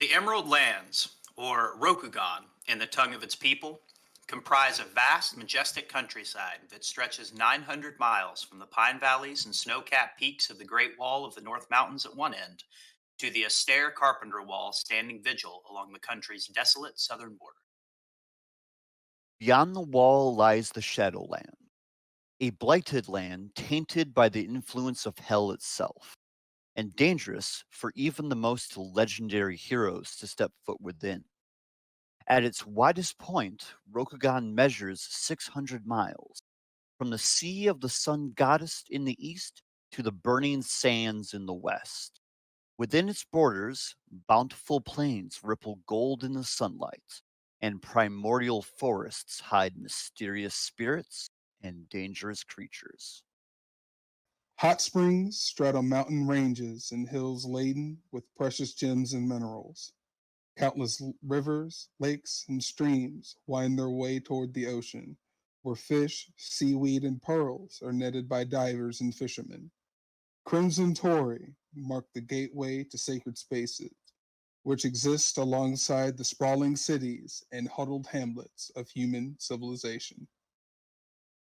The Emerald Lands, or Rokugan in the tongue of its people, comprise a vast, majestic countryside that stretches 900 miles from the pine valleys and snow capped peaks of the Great Wall of the North Mountains at one end to the austere Carpenter Wall standing vigil along the country's desolate southern border. Beyond the wall lies the Shadowland, a blighted land tainted by the influence of hell itself, and dangerous for even the most legendary heroes to step foot within. At its widest point, Rokugan measures 600 miles, from the Sea of the Sun Goddess in the east to the burning sands in the west. Within its borders, bountiful plains ripple gold in the sunlight, and primordial forests hide mysterious spirits and dangerous creatures. Hot springs straddle mountain ranges and hills laden with precious gems and minerals. Countless rivers, lakes, and streams wind their way toward the ocean, where fish, seaweed, and pearls are netted by divers and fishermen. Crimson Torii mark the gateway to sacred spaces, which exist alongside the sprawling cities and huddled hamlets of human civilization.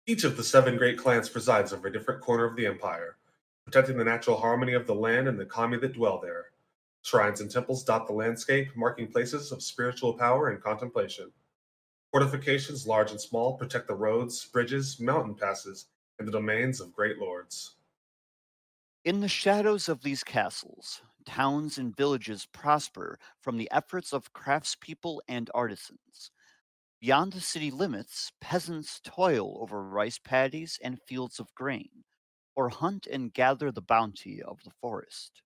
Each of the seven great clans presides over a different corner of the empire, protecting the natural harmony of the land and the kami that dwell there. Shrines and temples dot the landscape, marking places of spiritual power and contemplation. Fortifications, large and small, protect the roads, bridges, mountain passes, and the domains of great lords. In the shadows of these castles, towns and villages prosper from the efforts of craftspeople and artisans. Beyond the city limits, peasants toil over rice paddies and fields of grain, or hunt and gather the bounty of the forest.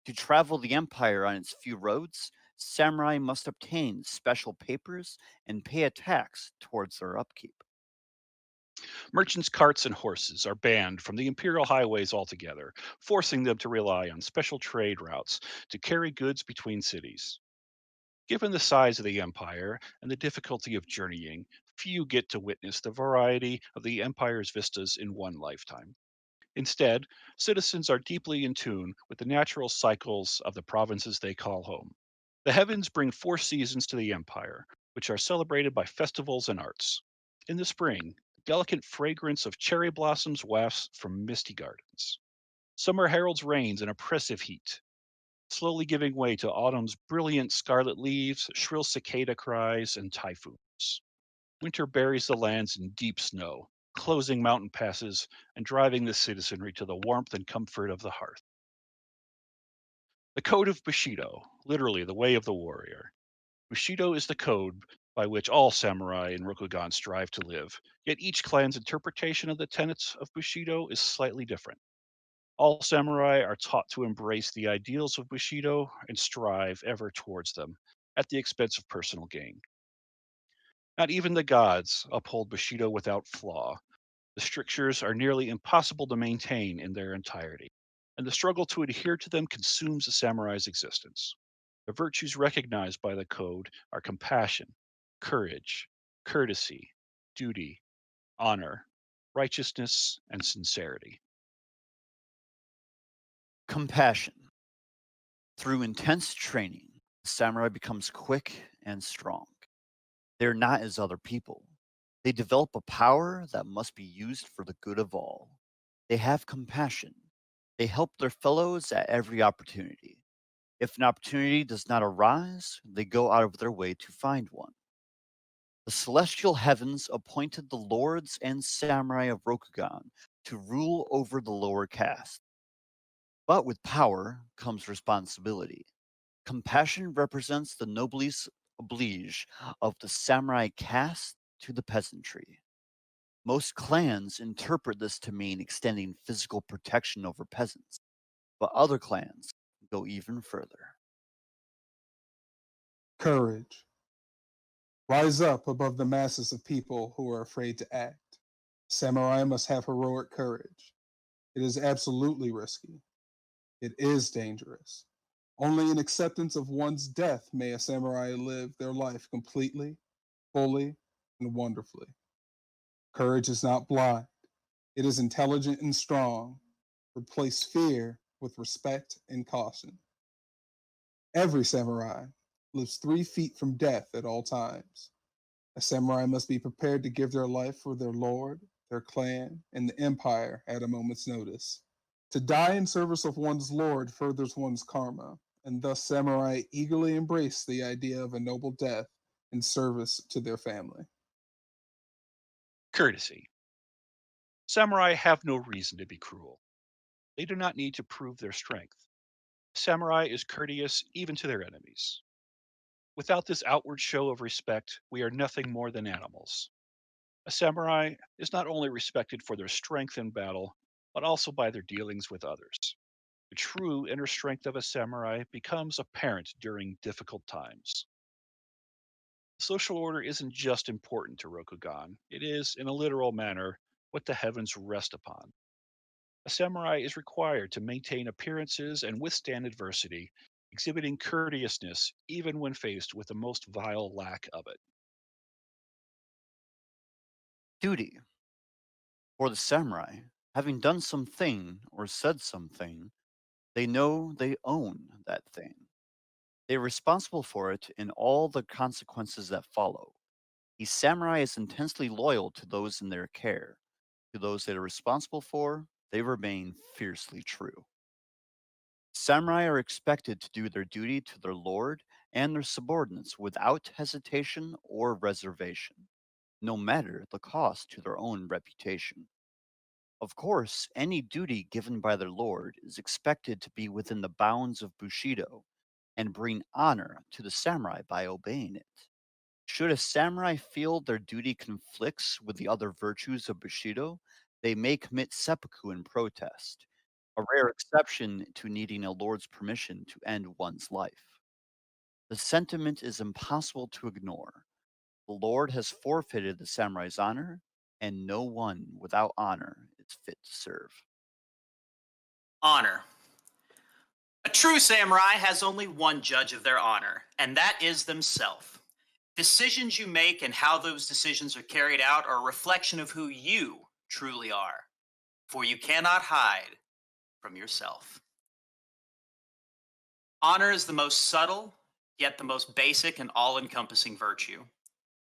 To travel the empire on its few roads, samurai must obtain special papers and pay a tax towards their upkeep. Merchants' carts and horses are banned from the imperial highways altogether, forcing them to rely on special trade routes to carry goods between cities. Given the size of the empire and the difficulty of journeying, few get to witness the variety of the empire's vistas in one lifetime. Instead, citizens are deeply in tune with the natural cycles of the provinces they call home. The heavens bring four seasons to the empire, which are celebrated by festivals and arts. In the spring, the delicate fragrance of cherry blossoms wafts from misty gardens. Summer heralds rains and oppressive heat, slowly giving way to autumn's brilliant scarlet leaves, shrill cicada cries, and typhoons. Winter buries the lands in deep snow, closing mountain passes and driving the citizenry to the warmth and comfort of the hearth. The Code of Bushido, literally the way of the warrior. Bushido is the code by which all samurai in Rokugan strive to live, yet each clan's interpretation of the tenets of Bushido is slightly different. All samurai are taught to embrace the ideals of Bushido and strive ever towards them, at the expense of personal gain. Not even the gods uphold Bushido without flaw. The strictures are nearly impossible to maintain in their entirety, and the struggle to adhere to them consumes a samurai's existence. The virtues recognized by the code are compassion, courage, courtesy, duty, honor, righteousness, and sincerity. Compassion. Through intense training, the samurai becomes quick and strong. They're not as other people. They develop a power that must be used for the good of all. They have compassion. They help their fellows at every opportunity. If an opportunity does not arise, they go out of their way to find one. The celestial heavens appointed the lords and samurai of Rokugan to rule over the lower caste. But with power comes responsibility. Compassion represents the noblesse oblige of the samurai caste to the peasantry. Most clans interpret this to mean extending physical protection over peasants, but other clans go even further. Courage. Rise up above the masses of people who are afraid to act. Samurai must have heroic courage. It is absolutely risky. It is dangerous. Only in acceptance of one's death may a samurai live their life completely, fully, and wonderfully. Courage is not blind, it is intelligent and strong. Replace fear with respect and caution. Every samurai lives 3 feet from death at all times. A samurai must be prepared to give their life for their lord, their clan, and the empire at a moment's notice. To die in service of one's lord furthers one's karma, and thus samurai eagerly embrace the idea of a noble death in service to their family. Courtesy. Samurai have no reason to be cruel. They do not need to prove their strength. Samurai is courteous even to their enemies. Without this outward show of respect, we are nothing more than animals. A samurai is not only respected for their strength in battle, but also by their dealings with others. The true inner strength of a samurai becomes apparent during difficult times. Social order isn't just important to Rokugan, it is, in a literal manner, what the heavens rest upon. A samurai is required to maintain appearances and withstand adversity, exhibiting courteousness even when faced with the most vile lack of it. Duty. For the samurai, having done something or said something, they know they own that thing. They are responsible for it and all the consequences that follow. The samurai is intensely loyal to those in their care. To those they are responsible for, they remain fiercely true. Samurai are expected to do their duty to their lord and their subordinates without hesitation or reservation, no matter the cost to their own reputation. Of course, any duty given by their lord is expected to be within the bounds of Bushido and bring honor to the samurai by obeying it. Should a samurai feel their duty conflicts with the other virtues of Bushido, they may commit seppuku in protest, a rare exception to needing a lord's permission to end one's life. The sentiment is impossible to ignore. The lord has forfeited the samurai's honor, and no one without honor is fit to serve. Honor. A true samurai has only one judge of their honor, and that is themselves. Decisions you make and how those decisions are carried out are a reflection of who you truly are, for you cannot hide from yourself. Honor is the most subtle, yet the most basic and all-encompassing virtue.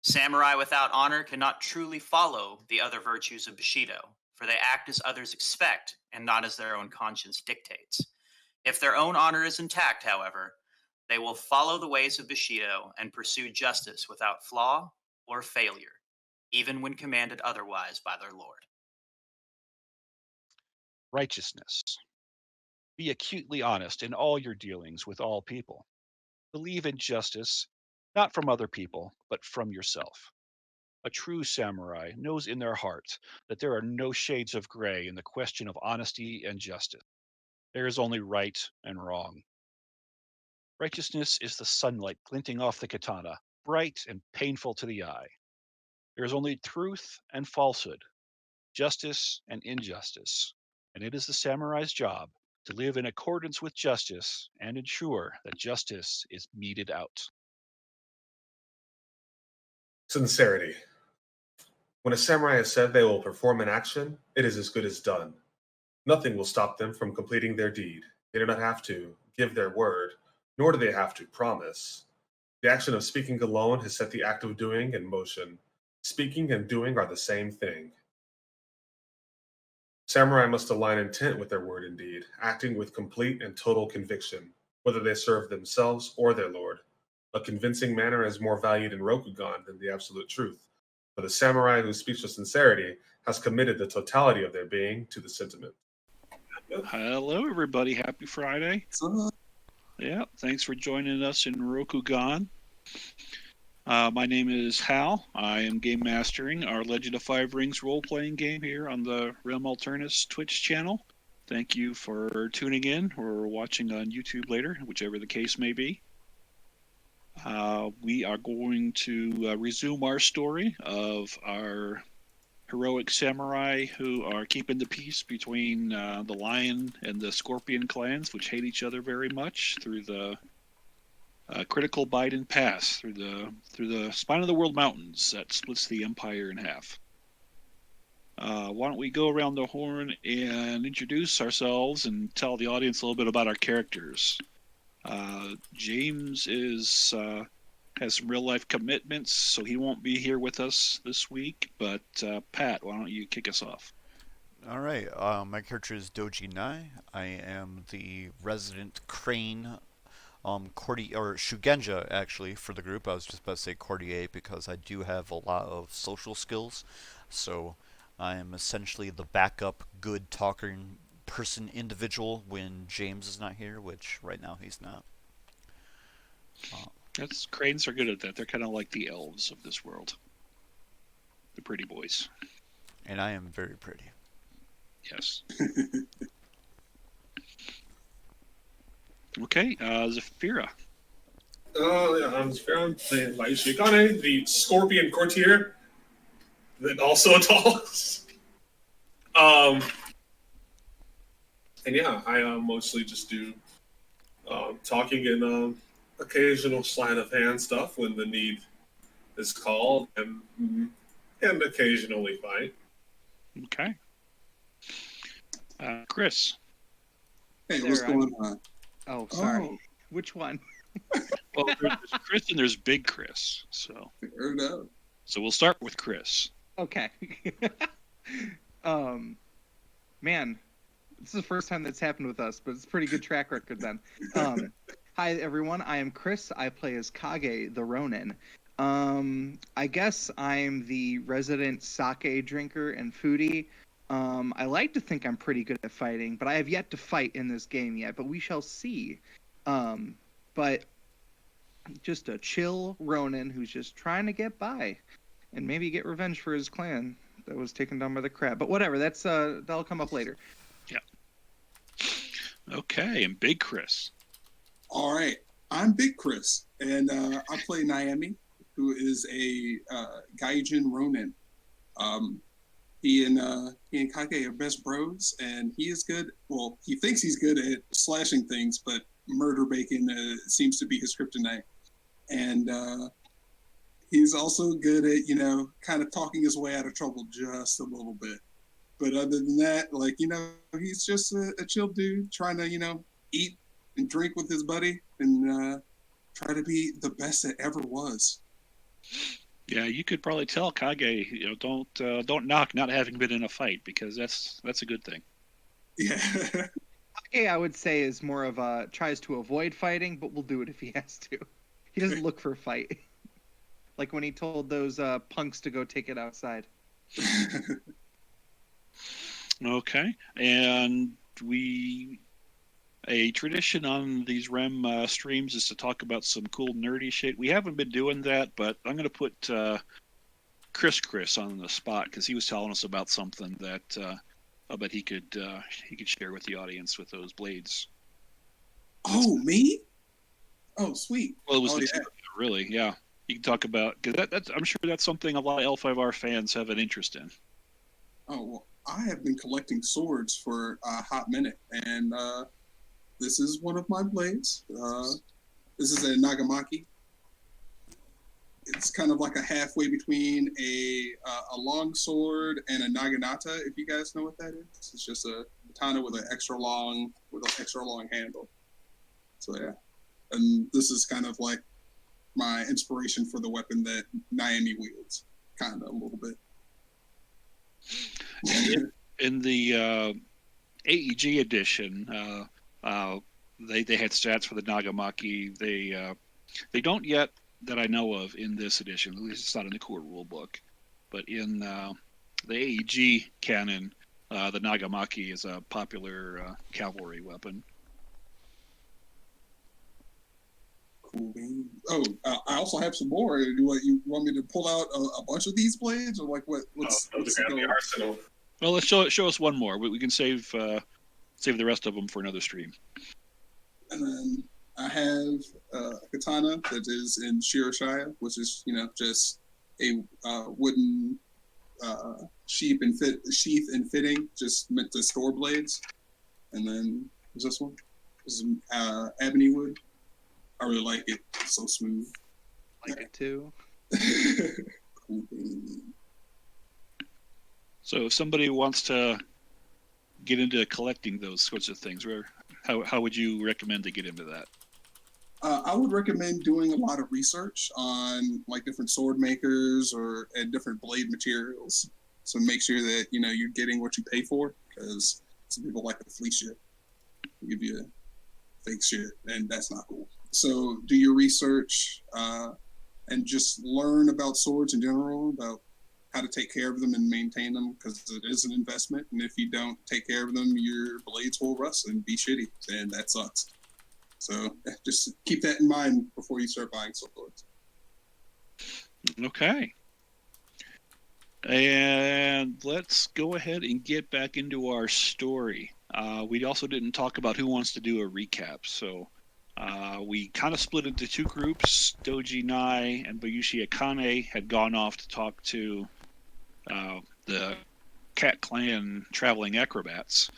Samurai without honor cannot truly follow the other virtues of Bushido, for they act as others expect and not as their own conscience dictates. If their own honor is intact, however, they will follow the ways of Bushido and pursue justice without flaw or failure, even when commanded otherwise by their lord. Righteousness. Be acutely honest in all your dealings with all people. Believe in justice, not from other people, but from yourself. A true samurai knows in their heart that there are no shades of gray in the question of honesty and justice. There is only right and wrong. Righteousness is the sunlight glinting off the katana, bright and painful to the eye. There is only truth and falsehood, justice and injustice, and it is the samurai's job to live in accordance with justice and ensure that justice is meted out. Sincerity. When a samurai has said they will perform an action, it is as good as done. Nothing will stop them from completing their deed. They do not have to give their word, nor do they have to promise. The action of speaking alone has set the act of doing in motion. Speaking and doing are the same thing. Samurai must align intent with their word and deed, acting with complete and total conviction, whether they serve themselves or their lord. A convincing manner is more valued in Rokugan than the absolute truth, for the samurai who speaks with sincerity has committed the totality of their being to the sentiment. Hello, everybody. Happy Friday. Yeah, thanks for joining us in Rokugan. My name is Hal. I am game mastering our Legend of Five Rings role-playing game here on the Realm Alternus Twitch channel. Thank you for tuning in or watching on YouTube later, whichever the case may be. We are going to resume our story of our heroic samurai who are keeping the peace between the Lion and the Scorpion clans, which hate each other very much, through the critical Biden Pass, through the Spine of the World Mountains that splits the Empire in half. Why don't we go around the horn and introduce ourselves and tell the audience a little bit about our characters? James is has some real life commitments, so he won't be here with us this week. But Pat, why don't you kick us off? All right. My character is Doji Nai. I am the resident crane, or Shugenja actually for the group. I was just about to say courtier because I do have a lot of social skills. So I am essentially the backup, good talking person individual when James is not here, which right now he's not. Cranes are good at that. They're kind of like the elves of this world. The pretty boys. And I am very pretty. Yes. Okay, Zafira. Yeah, I'm Zafira. I'm playing Lai Shikane, the Scorpion Courtier that also talks. And yeah, I mostly just do talking and occasional sleight of hand stuff when the need is called, and occasionally fight. Okay. Chris. Hey, what's going on? Oh, sorry. Which one? Well, there's Chris and there's Big Chris. So we'll start with Chris. Okay. Man, this is the first time that's happened with us, but it's a pretty good track record then. Hi, everyone. I am Chris. I play as Kage, the Ronin. I guess I'm the resident sake drinker and foodie. I like to think I'm pretty good at fighting, but I have yet to fight in this game yet, but we shall see. But just a chill Ronin who's just trying to get by and maybe get revenge for his clan that was taken down by the crab. But whatever, that'll come up later. Yeah. Okay, and Big Chris. All right, I'm Big Chris, and I play Naomi, who is a Gaijin Ronin. He and Kage are best bros, and he is good. Well, he thinks he's good at slashing things, but murder bacon seems to be his kryptonite. And he's also good at, kind of talking his way out of trouble just a little bit. But other than that, he's just a chill dude trying to, eat and drink with his buddy and try to be the best that ever was. Yeah, you could probably tell Kage, don't knock not having been in a fight, because that's a good thing. Yeah. Kage, I would say, is more of a tries to avoid fighting, but will do it if he has to. He doesn't look for a fight. Like when he told those punks to go take it outside. Okay, and a tradition on these REM streams is to talk about some cool nerdy shit. We haven't been doing that, but I'm going to put Chris on the spot because he was telling us about something that I bet he could share with the audience with those blades. Oh, me? Oh, sweet. Well, it was really, yeah. You can talk about, because I'm sure that's something a lot of L5R fans have an interest in. Oh, well, I have been collecting swords for a hot minute, and this is one of my blades. This is a Nagamaki. It's kind of like a halfway between a long sword and a Naginata, if you guys know what that is. It's just a katana with an extra long handle. So yeah, and this is kind of like my inspiration for the weapon that Naomi wields, kind of a little bit. In the AEG edition, they had stats for the Nagamaki. They don't yet, that I know of, in this edition. At least it's not in the core rule book. But in the AEG canon, the Nagamaki is a popular cavalry weapon. Cool. Oh, I also have some more. You want me to pull out a bunch of these blades, or like what's the arsenal? Well, let's show us one more. We can save the rest of them for another stream. And then I have a katana that is in Shirashaya, which is just a wooden sheath and fitting, just meant to store blades. And then there's this one. This is ebony wood. I really like it. It's so smooth. Like it too. Cool. So if somebody wants to get into collecting those sorts of things, how would you recommend they get into that? I would recommend doing a lot of research on like different sword makers and different blade materials. So make sure that you're getting what you pay for, because some people like to fleece you, give you fake shit, and that's not cool. So do your research and just learn about swords in general, about how to take care of them and maintain them, because it is an investment. And if you don't take care of them, your blades will rust and be shitty, and that sucks. So just keep that in mind before you start buying swords. Okay. And let's go ahead and get back into our story. We also didn't talk about who wants to do a recap. So we kind of split into two groups. Doji Nai and Bayushi Akane had gone off to talk to the Cat Clan traveling acrobats,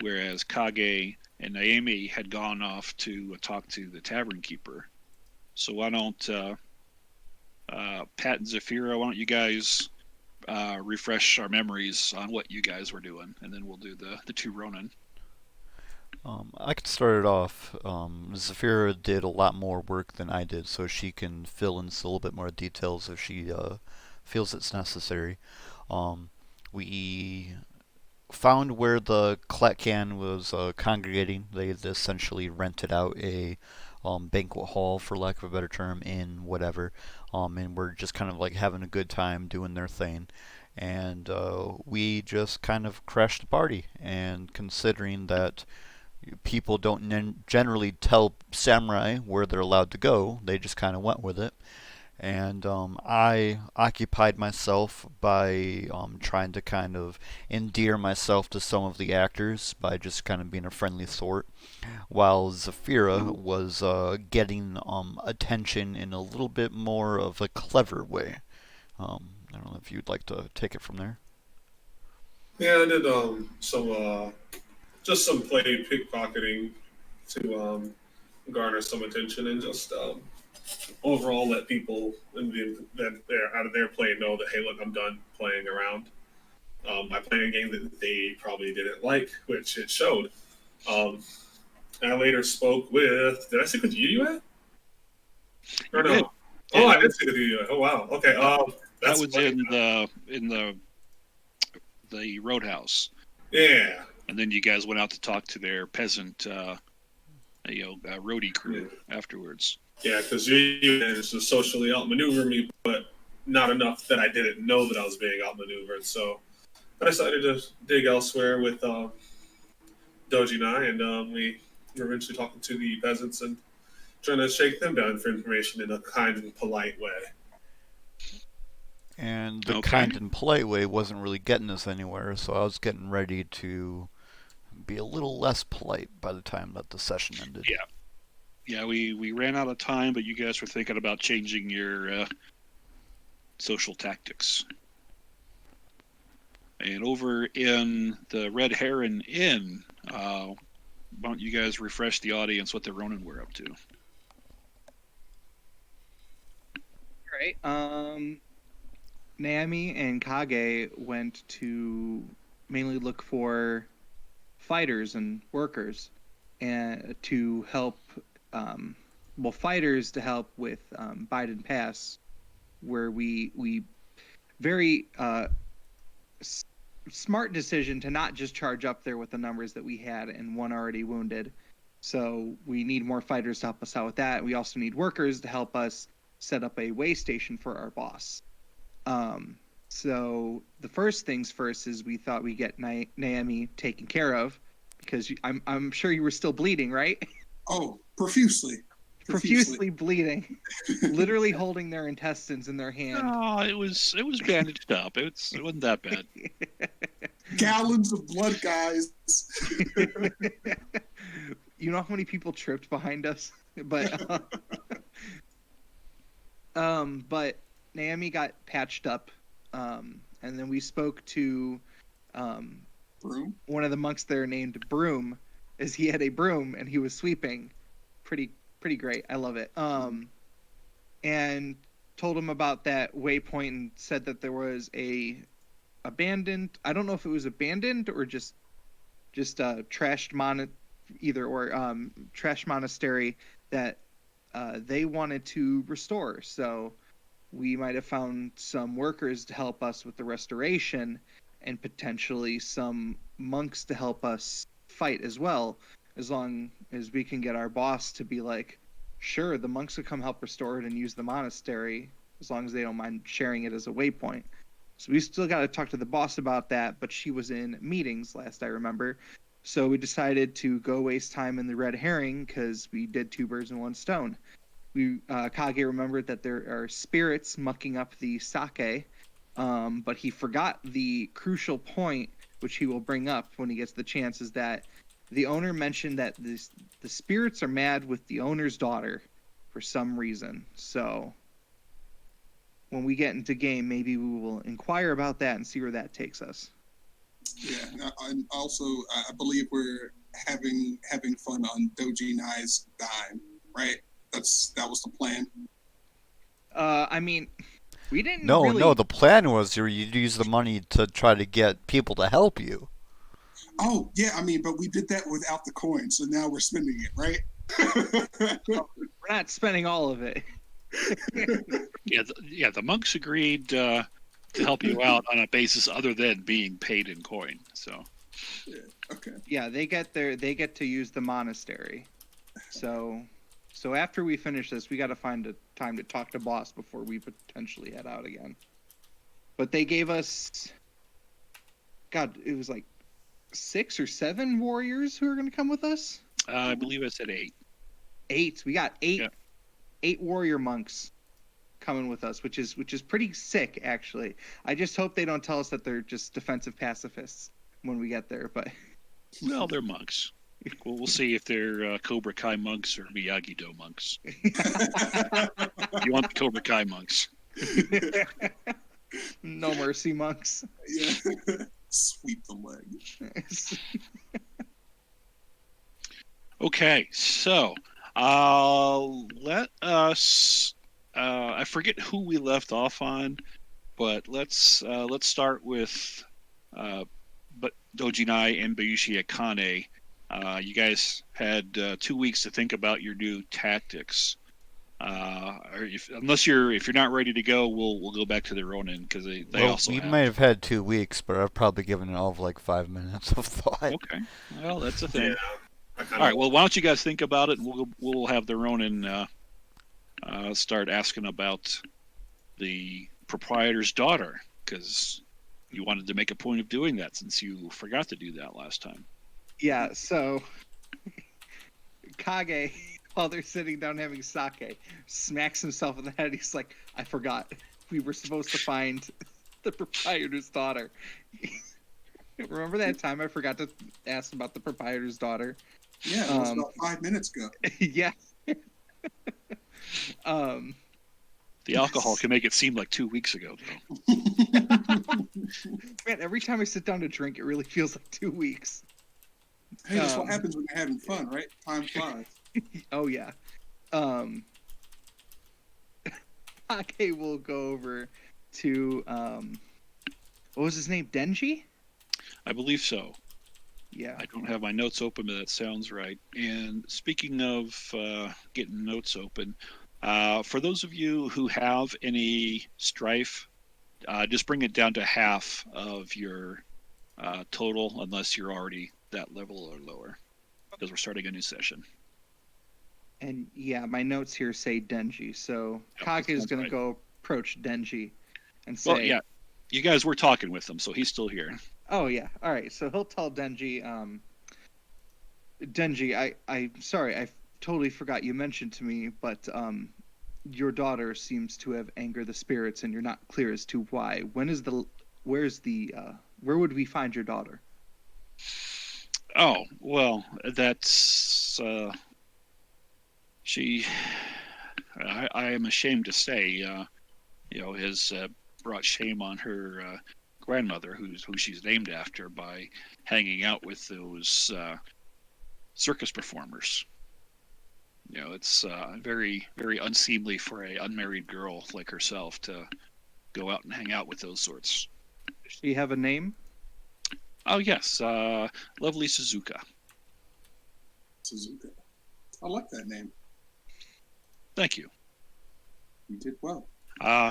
whereas Kage and Naomi had gone off to talk to the tavern keeper. So why don't Pat and Zafira, why don't you guys refresh our memories on what you guys were doing, and then we'll do the two Ronin. I could start it off. Zafira did a lot more work than I did, so she can fill in a little bit more details if she feels it's necessary. We found where the Kletkan was congregating. They had essentially rented out a banquet hall, for lack of a better term, in whatever, and we're just kind of like having a good time doing their thing. And we just kind of crashed the party. And considering that people don't generally tell samurai where they're allowed to go, they just kind of went with it. And I occupied myself by trying to kind of endear myself to some of the actors by just kind of being a friendly sort, while Zafira was getting attention in a little bit more of a clever way. I don't know if you'd like to take it from there. Yeah, I did some play pickpocketing to garner some attention, and just overall let people that they're out of their play know that, hey, look, I'm done playing around. I played a game that they probably didn't like, which it showed. I later spoke with. Did I speak with you at? Or You no? did. Oh, Yeah, I did speak with you. Oh, wow. Okay. that That's was funny. in the roadhouse, Yeah. and then you guys went out to talk to their peasant, roadie crew afterwards. Yeah, because you managed to socially outmaneuver me, but not enough that I didn't know that I was being outmaneuvered. So I decided to dig elsewhere with Doji and I, and we were eventually talking to the peasants and trying to shake them down for information in a kind and polite way. And the Okay. kind and polite way wasn't really getting us anywhere, so I was getting ready to be a little less polite by the time that the session ended. Yeah, we ran out of time, but you guys were thinking about changing your social tactics. And over in the Red Heron Inn, why don't you guys refresh the audience what the Ronin were up to? All right. Naomi and Kage went to mainly look for fighters and workers, and to help, fighters to help with Biden Pass, where we very smart decision to not just charge up there with the numbers that we had and one already wounded. So we need more fighters to help us out with that. We also need workers to help us set up a way station for our boss. So the first things first is we thought we'd get Naomi taken care of, because I'm sure you were still bleeding, right? Oh, profusely. Profusely bleeding, literally holding their intestines in their hand. Oh, it was bandaged up. It wasn't that bad. Gallons of blood, guys. You know how many people tripped behind us? But but Naomi got patched up, and then we spoke to Broom? one of the monks there named Broom, as he had a broom and he was sweeping. Pretty great. I love it. And told him about that waypoint and said that there was a abandoned. I don't know if it was abandoned or just trashed trashed monastery that they wanted to restore. So we might have found some workers to help us with the restoration, and potentially some monks to help us fight as well, as long as we can get our boss to be like, sure, the monks will come help restore it and use the monastery, as long as they don't mind sharing it as a waypoint. So we still got to talk to the boss about that, but she was in meetings last I remember. So we decided to go waste time in the red herring because we did two birds in one stone. Kage remembered that there are spirits mucking up the sake, but he forgot the crucial point, which he will bring up when he gets the chance, is that the owner mentioned that the spirits are mad with the owner's daughter for some reason. So when we get into game, maybe we will inquire about that and see where that takes us. Yeah, and also I believe we're having fun on Doji Nai's dime, right? That was the plan. I mean, we didn't No, really... no, the plan was you'd use the money to try to get people to help you. Oh, yeah, I mean, but we did that without the coin, so now we're spending it, right? We're not spending all of it. The monks agreed to help you out on a basis other than being paid in coin. So, Yeah, okay. Yeah, they get to use the monastery. So after we finish this, we got to find a time to talk to boss before we potentially head out again. But they gave us, God, it was like 6 or 7 warriors who are going to come with us. I believe I said 8. 8. We got 8. Yeah. 8 warrior monks coming with us, which is pretty sick, actually. I just hope they don't tell us that they're just defensive pacifists when we get there. But well, they're monks. We'll see if they're Cobra Kai monks or Miyagi-Do monks. You want the Cobra Kai monks? No mercy monks. Yeah. Sweep the leg. Okay, so let us. I forget who we left off on, but let's start with but Dojinai and Bayushi Akane. You guys had 2 weeks to think about your new tactics. If you're not ready to go, we'll go back to the Ronin because they also have. We might have had 2 weeks, but I've probably given it all of like 5 minutes of thought. Okay, well that's a thing. Yeah, all right, well why don't you guys think about it, and we'll have the Ronin start asking about the proprietor's daughter, because you wanted to make a point of doing that since you forgot to do that last time. Yeah, so Kage, while they're sitting down having sake, smacks himself in the head. He's like, I forgot. We were supposed to find the proprietor's daughter. Remember that time I forgot to ask about the proprietor's daughter? Yeah, it was about 5 minutes ago. Yeah. The alcohol can make it seem like 2 weeks ago, though. Man, every time I sit down to drink, it really feels like 2 weeks. Hey, that's what happens when you're having fun, right? Time flies. Oh, yeah. Ake will go over to, what was his name? Denji? I believe so. Yeah. I don't have my notes open, but that sounds right. And speaking of getting notes open, for those of you who have any strife, just bring it down to half of your total, unless you're already that level or lower, because we're starting a new session. And yeah, my notes here say Denji, so Yep, Kage is going to go approach Denji and say... Well, yeah, you guys were talking with him, so he's still here. Oh, yeah. All right, so he'll tell Denji, Denji, I'm sorry, I totally forgot you mentioned to me, but your daughter seems to have angered the spirits, and you're not clear as to why. Where would we find your daughter? Oh, well, that's she. I am ashamed to say, has brought shame on her grandmother, who she's named after, by hanging out with those circus performers. It's very, very unseemly for a unmarried girl like herself to go out and hang out with those sorts. Does she have a name? Oh, yes. Lovely Suzuka. Suzuka. I like that name. Thank you. You did well.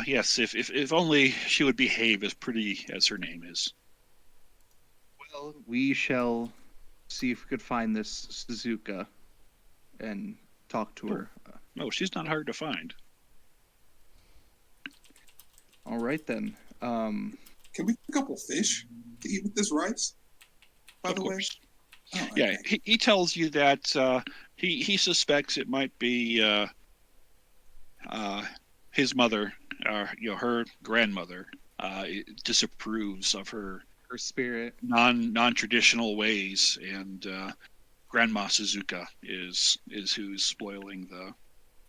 Yes, if only she would behave as pretty as her name is. Well, we shall see if we could find this Suzuka and talk to her. No, she's not hard to find. All right then. Can we get a couple fish to eat with this rice? By Of the way. course. Oh, Yeah, okay. he tells you that he suspects it might be his mother, her grandmother, disapproves of her spirit. non-traditional ways, and Grandma Suzuka is who's spoiling the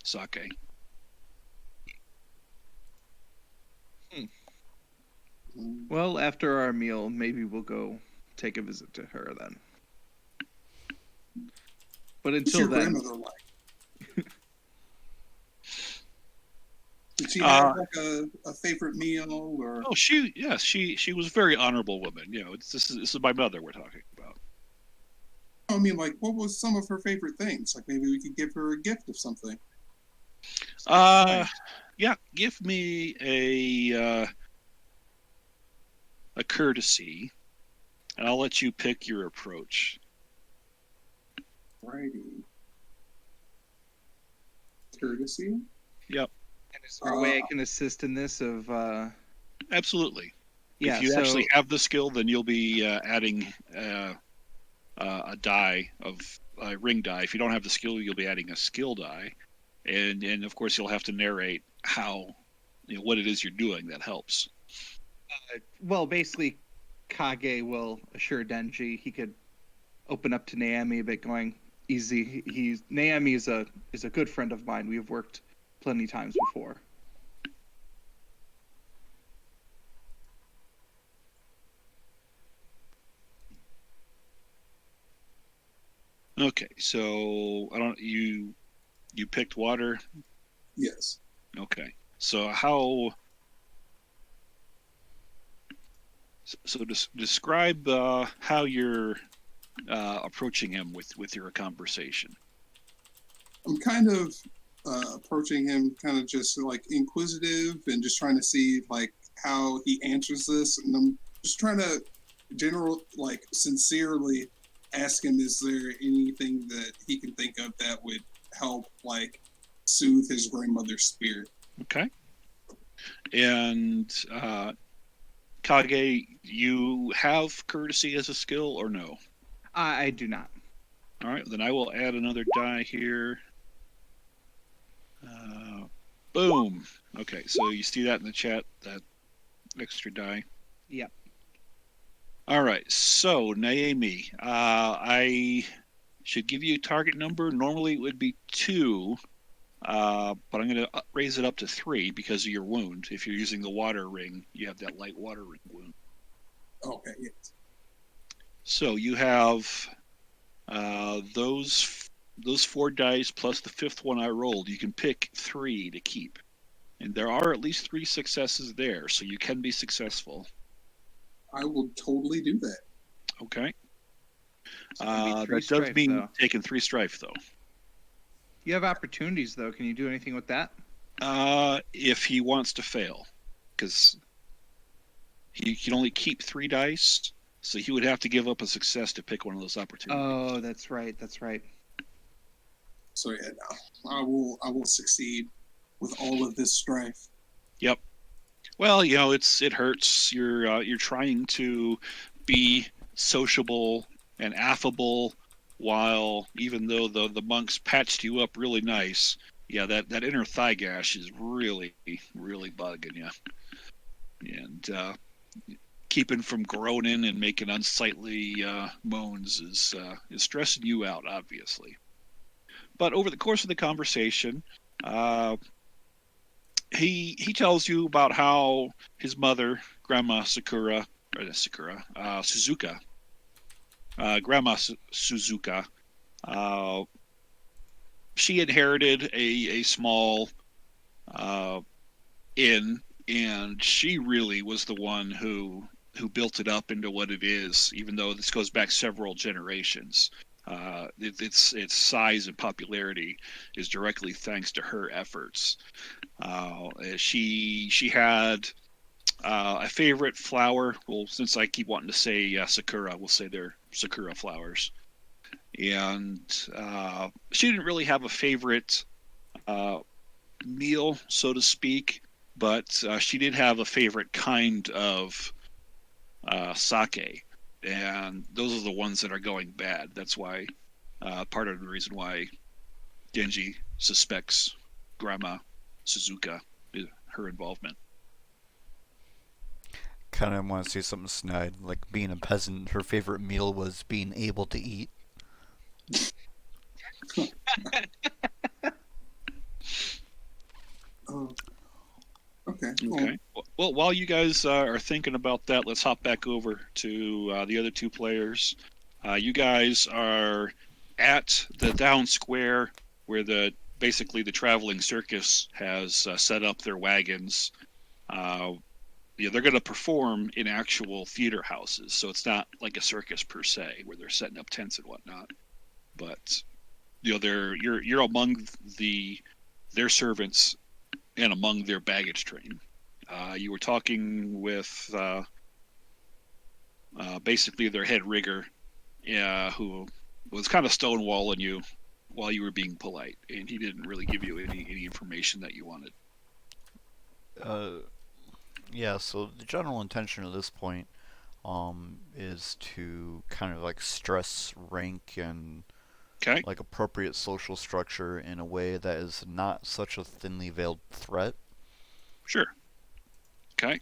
sake. Well, after our meal, maybe we'll go take a visit to her then. But What's until your then, grandmother like? Did she have like a favorite meal or? Oh, she was a very honorable woman. This is my mother we're talking about. I mean, like, what was some of her favorite things? Like, maybe we could give her a gift of something. Yeah, give me a courtesy, and I'll let you pick your approach. Righty. Courtesy? Yep. and is there a way I can assist in this? Absolutely. Yeah, if you so actually have the skill, then you'll be adding a die of a ring die. If you don't have the skill, you'll be adding a skill die, and of course you'll have to narrate how what it is you're doing. That helps. well, basically, Kage will assure Denji he could open up to Naomi a bit, going easy. Naomi is a good friend of mine. We've worked plenty times before. Okay, so you picked water. Yes. Okay, so how? So describe how you're approaching him with your conversation. I'm kind of approaching him kind of just like inquisitive and just trying to see like how he answers this, and I'm just trying to sincerely ask him, is there anything that he can think of that would help like soothe his grandmother's spirit? Okay. And Kage, you have courtesy as a skill or no? I do not. All right, then I will add another die here. Boom. Okay, so you see that in the chat, that extra die? Yep. All right, so Naomi, I should give you a target number. Normally it would be 2, but I'm going to raise it up to 3 because of your wound. If you're using the water ring, you have that light water ring wound. Okay, yes. So you have those 4 dice plus the 5th one I rolled. You can pick 3 to keep, and there are at least 3 successes there, so you can be successful. I will totally do that. Okay. That does mean taking 3 strife, though. You have opportunities, though. Can you do anything with that? If he wants to fail, because he can only keep 3 dice, so he would have to give up a success to pick one of those opportunities. Oh, that's right. That's right. So yeah, no, I will succeed with all of this strife. Yep. Well, it hurts. You're trying to be sociable and affable, while even though the monks patched you up really nice, yeah, that inner thigh gash is really, really bugging you, and keeping from groaning and making unsightly moans is stressing you out, obviously. But over the course of the conversation, he tells you about how his mother, Grandma Suzuka, Grandma Suzuka, she inherited a small inn, and she really was the one who built it up into what it is, even though this goes back several generations. its size and popularity is directly thanks to her efforts. She had a favorite flower. Well, since I keep wanting to say sakura, we'll say they're sakura flowers. And she didn't really have a favorite meal, so to speak, but she did have a favorite kind of sake, and those are the ones that are going bad. That's why part of the reason why Genji suspects Grandma Suzuka, her involvement. Kind of want to say something snide, like being a peasant, her favorite meal was being able to eat. Oh, okay. Cool. Okay. Well, while you guys are thinking about that, let's hop back over to the other two players. You guys are at the down square where basically the traveling circus has set up their wagons. They're going to perform in actual theater houses, so it's not like a circus per se where they're setting up tents and whatnot. But you're among their servants and among their baggage train. You were talking with basically their head rigger, who was kind of stonewalling you while you were being polite, and he didn't really give you any information that you wanted. Yeah, so the general intention at this point is to kind of like stress rank and Okay. like appropriate social structure in a way that is not such a thinly veiled threat. Sure. Okay.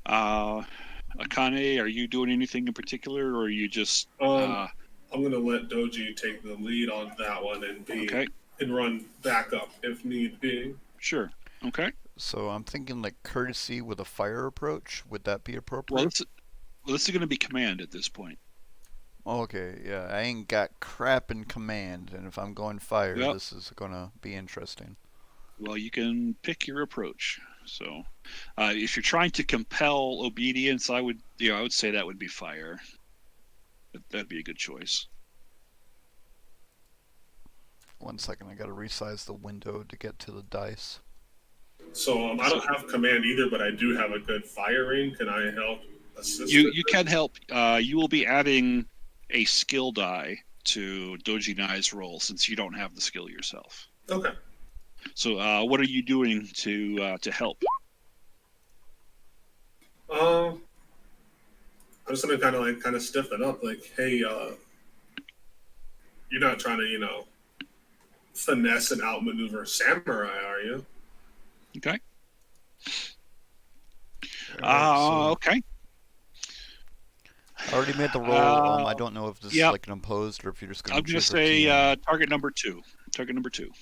Akane, are you doing anything in particular, or are you just? I'm gonna let Doji take the lead on that one Okay. and run backup if need be. Sure. Okay. So I'm thinking like courtesy with a fire approach. Would that be appropriate? Well, this is going to be command at this point. Okay, yeah, I ain't got crap in command, and if I'm going fire, Yep. this is gonna be interesting. Well, you can pick your approach. So, if you're trying to compel obedience, I would say that would be fire. That'd be a good choice. 1 second, I gotta resize the window to get to the dice. So I don't have command either, but I do have a good firing. Can I help assist? You can help. You will be adding a skill die to Doji Nai's roll since you don't have the skill yourself. Okay. So, what are you doing to help? I'm just gonna kind of stiff it up, like, hey, you're not trying to, finesse and outmaneuver samurai, are you? Okay. Alright, Okay. I already made the roll. I don't know if this is yep. like an opposed or if you're just gonna. I'm gonna say target number 2. Target number 2.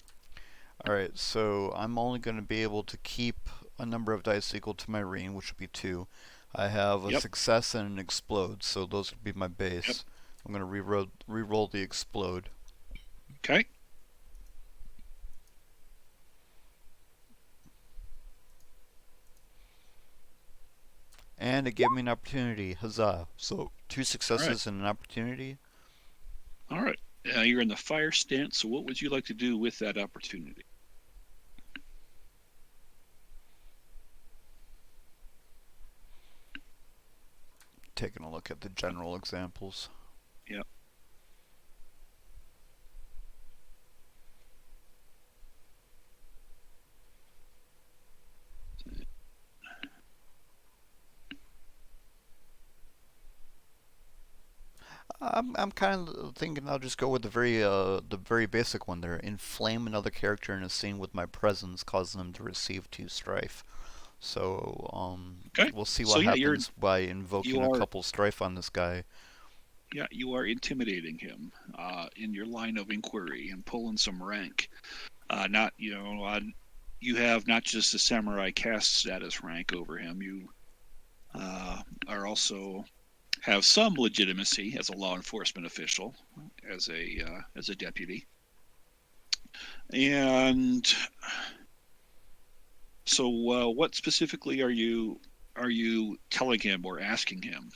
Alright, so I'm only gonna be able to keep a number of dice equal to my reign, which would be 2. I have a success and an explode, so those would be my base. Yep. I'm gonna re-roll the explode. Okay. And it gave me an opportunity. Huzzah. So 2 successes and an opportunity. All right. You're in the fire stance, so what would you like to do with that opportunity? Taking a look at the general examples. Yep. I'm kind of thinking I'll just go with the very basic one there. Inflame another character in a scene with my presence, causing them to receive 2 strife. So Okay. we'll see what happens by invoking a couple strife on this guy. Yeah, you are intimidating him in your line of inquiry and pulling some rank. You have not just a samurai caste status rank over him. You are also have some legitimacy as a law enforcement official, as a deputy. And so, what specifically are you telling him or asking him?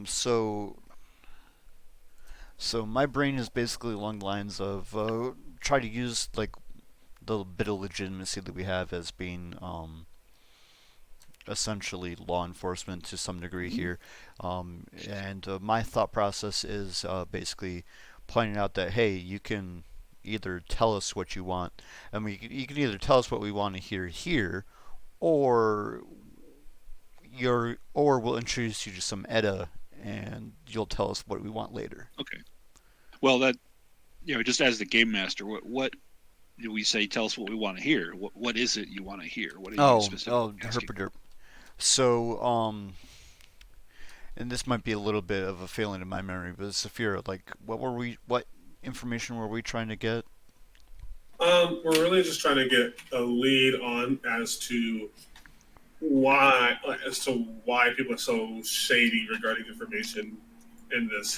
So So my brain is basically along the lines of try to use like the bit of legitimacy that we have as being essentially law enforcement to some degree here, and my thought process is basically pointing out that hey, you can either tell us what you want, and you can either tell us what we want to hear here, or or we'll introduce you to some ETA and you'll tell us what we want later. Okay. Well, that just as the game master, what do we say? Tell us what we want to hear. What is it you want to hear? What are you specifically asking? herpaderp. So, and this might be a little bit of a failing in my memory, but Saphira, like, what information were we trying to get? We're really just trying to get a lead on as to why people are so shady regarding information in this.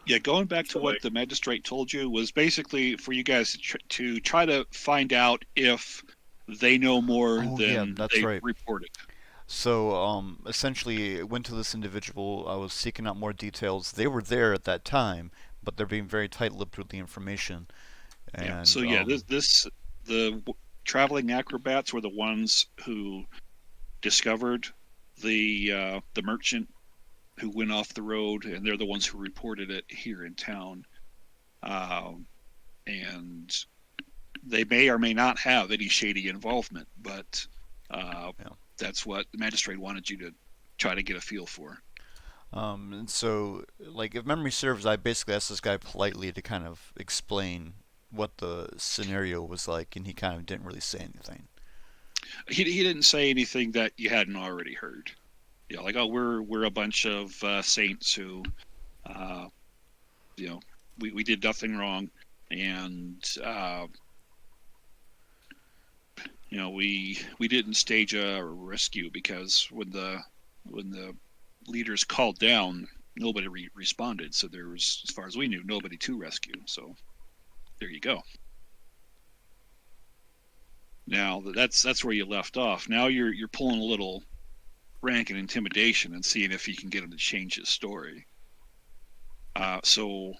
Yeah, going back to what the magistrate told you was basically for you guys to try to find out if they know more than they reported. So, essentially, went to this individual. I was seeking out more details. They were there at that time, but they're being very tight-lipped with the information. And, So the traveling acrobats were the ones who discovered the merchant who went off the road, and they're the ones who reported it here in town. And they may or may not have any shady involvement, but that's what the magistrate wanted you to try to get a feel for. And so, like, if memory serves, I basically asked this guy politely to kind of explain what the scenario was like, and he kind of didn't really say anything. He didn't say anything that you hadn't already heard. Like, oh, we're a bunch of saints who, we did nothing wrong, and we didn't stage a rescue because when the leaders called down, nobody responded. So there was, as far as we knew, nobody to rescue. So there you go. Now that's where you left off. Now you're pulling a little rank and intimidation and seeing if you can get him to change his story. So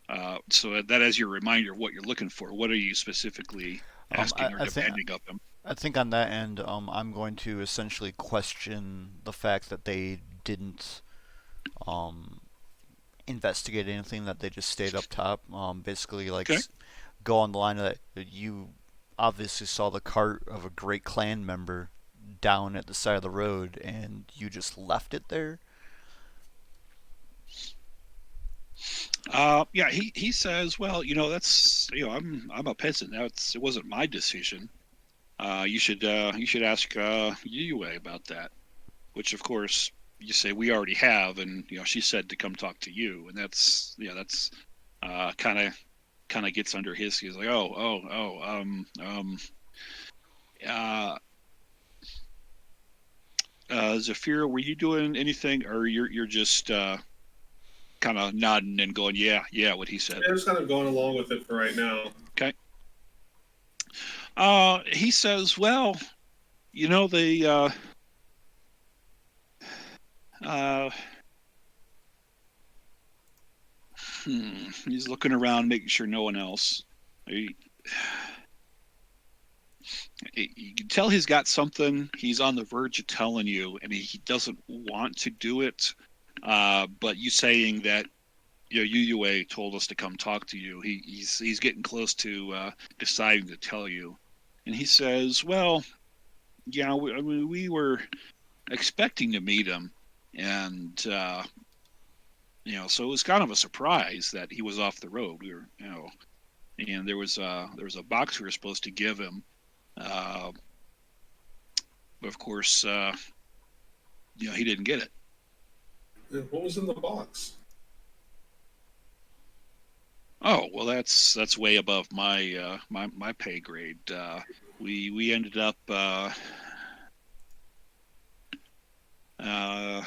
that as your reminder of what you're looking for, what are you specifically asking or demanding of him? I think on that end, I'm going to essentially question the fact that they didn't investigate anything, that they just stayed up top. Basically, like, go on the line of that you obviously saw the cart of a great clan member down at the side of the road and you just left it there. He says, well, that's I'm a peasant. It wasn't my decision. You should ask Yue about that, which of course you say we already have, and she said to come talk to you, and that's kind of gets under his. He's like, Zafira, were you doing anything, or you're just kind of nodding and going, yeah, what he said? I'm just kind of going along with it for right now. Okay. He says, well, he's looking around, making sure no one else. You can tell he's got something. He's on the verge of telling you, and he doesn't want to do it. But you saying that, Yue told us to come talk to you. He's getting close to deciding to tell you, and he says, "Well, yeah, we were expecting to meet him, and so it was kind of a surprise that he was off the road. We were, and there was a box we were supposed to give him, but of course, he didn't get it." What was in the box? Oh, well, that's way above my my pay grade. We ended up and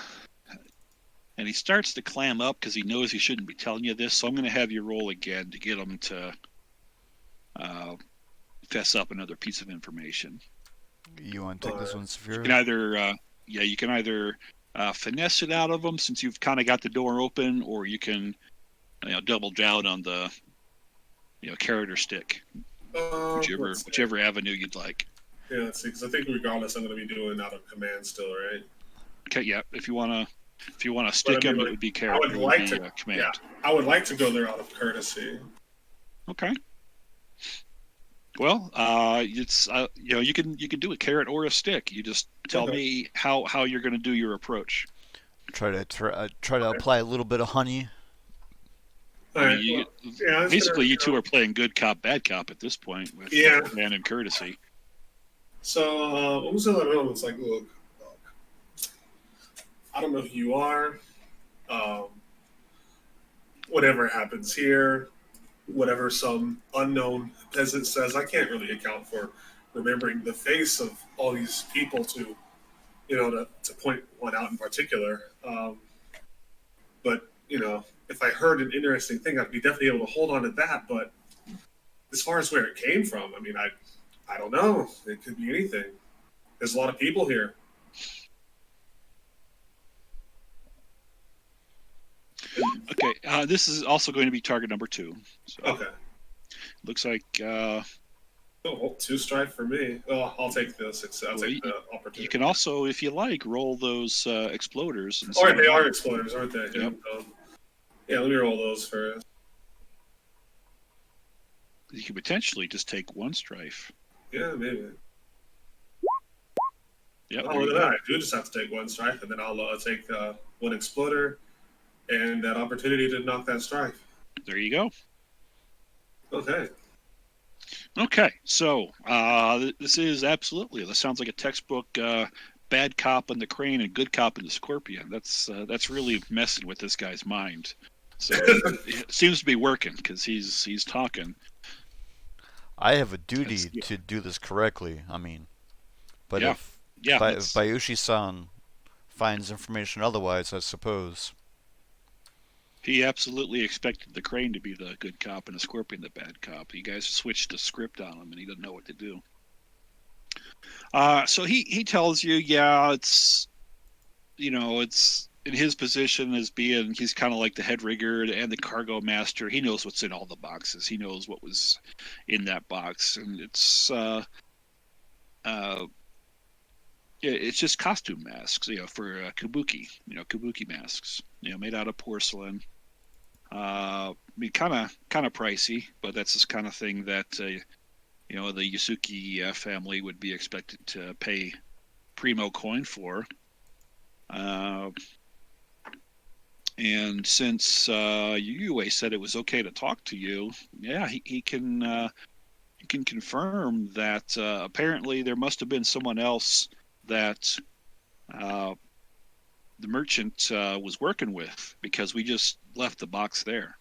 he starts to clam up because he knows he shouldn't be telling you this. So I'm going to have you roll again to get him to fess up another piece of information. You want to take this one, Saphira? You can either finesse it out of him since you've kind of got the door open, or you can double down on the carrot or stick, whichever avenue you'd like. Yeah, let's see, because I think regardless, I'm going to be doing out of command still, right? Okay, yeah. If you wanna stick him, it would be carrot. I would like to command. Yeah, I would like to go there out of courtesy. Okay. Well, it's you can do a carrot or a stick. You just tell me how you're going to do your approach. Try to apply a little bit of honey. Basically, you two are playing good cop, bad cop at this point with command and courtesy. So what was the other one? It's like, look, I don't know who you are. Whatever happens here, whatever some unknown peasant says, I can't really account for remembering the face of all these people to point one out in particular. But if I heard an interesting thing, I'd be definitely able to hold on to that. But as far as where it came from, I mean, I don't know. It could be anything. There's a lot of people here. Okay, this is also going to be target number 2. So okay. Looks like 2 strike for me. Well, I'll take this. I'll take the opportunity. You can also, if you like, roll those exploders. All right, they are exploders, aren't they? Yep. Yeah, let me roll those first. You could potentially just take 1 strife. Yeah, maybe. Yep, look at that. I do just have to take 1 strike, and then I'll take 1 exploder and that opportunity to knock that strike. There you go. Okay. Okay, so this is absolutely. This sounds like a textbook bad cop in the crane and good cop in the scorpion. That's really messing with this guy's mind. So it seems to be working because he's talking. I have a duty to do this correctly. I mean, but if Bayushi-san finds information otherwise, I suppose. He absolutely expected the crane to be the good cop and the scorpion the bad cop. You guys switched the script on him, and he doesn't know what to do. So he tells you, it's in his position as being, he's kind of like the head rigger and the cargo master. He knows what's in all the boxes. He knows what was in that box, and it's just costume masks, for kabuki, kabuki masks, made out of porcelain. I mean, kind of pricey, but that's this kind of thing that the Yasuki family would be expected to pay primo coin for. And since Yue said it was okay to talk to you, he can confirm that apparently there must have been someone else that the merchant was working with, because we just left the box there.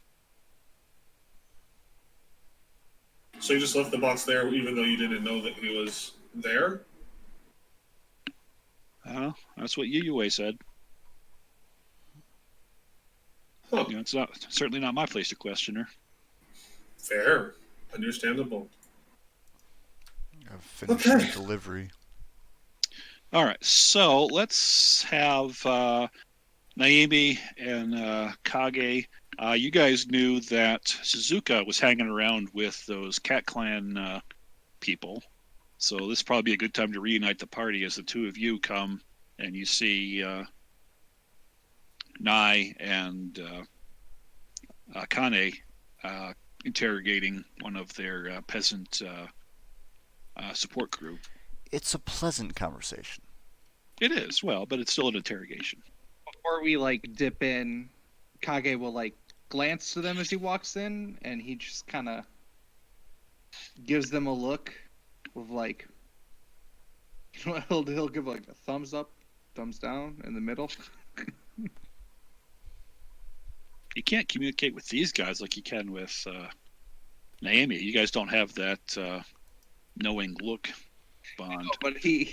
So you just left the box there even though you didn't know that he was there? That's what Yue said. Huh. It's certainly not my place to question her. Fair. Understandable. I've finished the delivery. All right, so let's have Naomi and Kage. You guys knew that Suzuka was hanging around with those Cat Clan people, so this is probably a good time to reunite the party as the two of you come and you see Nai and Kane interrogating one of their peasant support group. It's a pleasant conversation. It is, but it's still an interrogation. Before we dip in, Kage will glance to them as he walks in, and he just kind of gives them a look with he'll give a thumbs up, thumbs down in the middle. You can't communicate with these guys like you can with Naomi. You guys don't have that knowing look bond. No, but he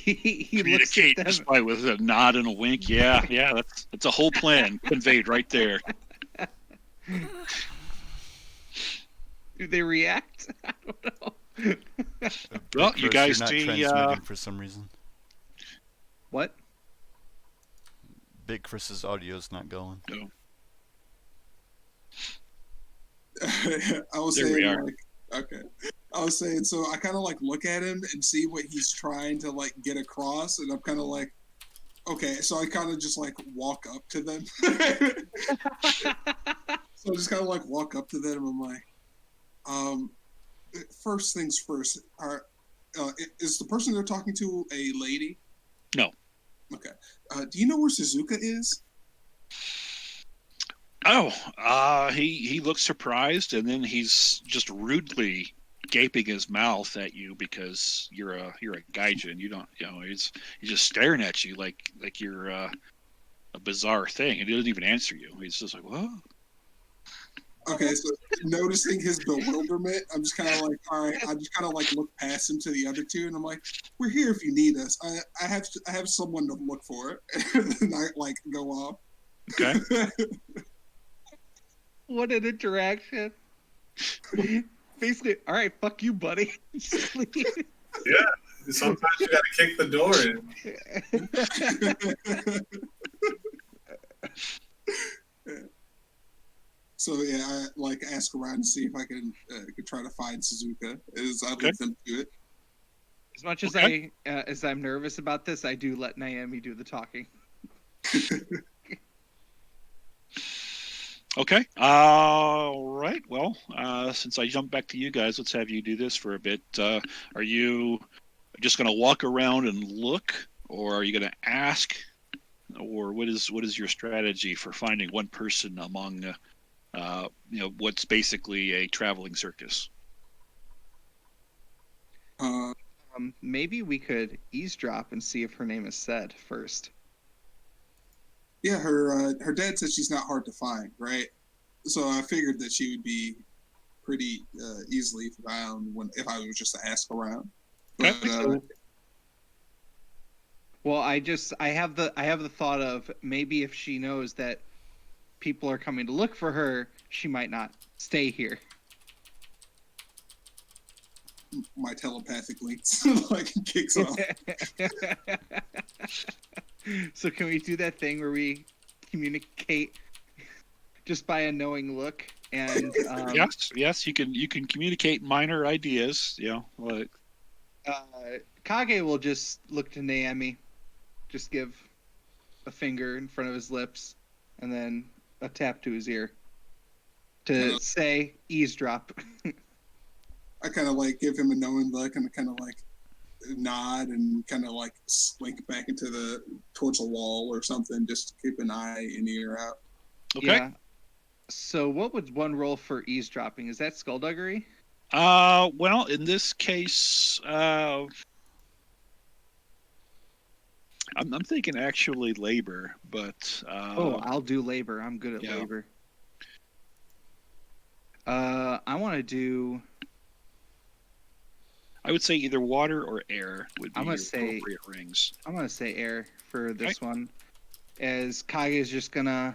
communicate looks at them with a nod and a wink. Yeah, that's a whole plan conveyed right there. Do they react? I don't know. Well, you guys not see transmitting for some reason. What? Big Chris's audio's not going. No. I was There we saying are. like, okay. I was saying, so I kind of like look at him and see what he's trying to like get across, and I'm kind of like, okay. So I kind of just like walk up to them. So I just kind of like walk up to them. I'm like, first things first. Is the person they're talking to a lady? No. Okay. Do you know where Suzuka is? Oh, he looks surprised, and then he's just rudely gaping his mouth at you because you're a gaijin. You don't, he's just staring at you like you're a bizarre thing, and he doesn't even answer you. He's just like, what? Okay, so noticing his bewilderment, I'm just kind of like, all right. I just kind of like look past him to the other two, and I'm like, "We're here if you need us. I have someone to look for." And then I like go off. Okay. What an interaction. Basically, all right, fuck you, buddy. Just leave. Yeah, sometimes you got to kick the door in. So yeah, I like ask around to see if I could try to find Suzuka as I Okay. leave them to it. As much as as I'm nervous about this, I do let Naomi do the talking. Okay. All right. Well, since I jumped back to you guys, let's have you do this for a bit. Are you just going to walk around and look, or are you going to ask, or what is your strategy for finding one person among, what's basically a traveling circus? Maybe we could eavesdrop and see if her name is said first. Yeah, her dad said she's not hard to find, right? So I figured that she would be pretty easily found if I was just to ask around. But well, I have the thought of maybe if she knows that people are coming to look for her, she might not stay here. My telepathic links like kicks off. So can we do that thing where we communicate just by a knowing look? And yes, you can communicate minor ideas. Like Kage will just look to Naomi, just give a finger in front of his lips, and then a tap to his ear to say eavesdrop. I kind of like give him a knowing look and kind of like nod and kind of like slink back towards a wall or something, just to keep an eye and ear out. Okay. Yeah. So what would one roll for eavesdropping? Is that skullduggery? Well, in this case, I'm thinking actually labor, but I'll do labor. I'm good at labor. I want to do. I would say either water or air would be appropriate rings. I'm gonna say air for this one, as Kage is just gonna.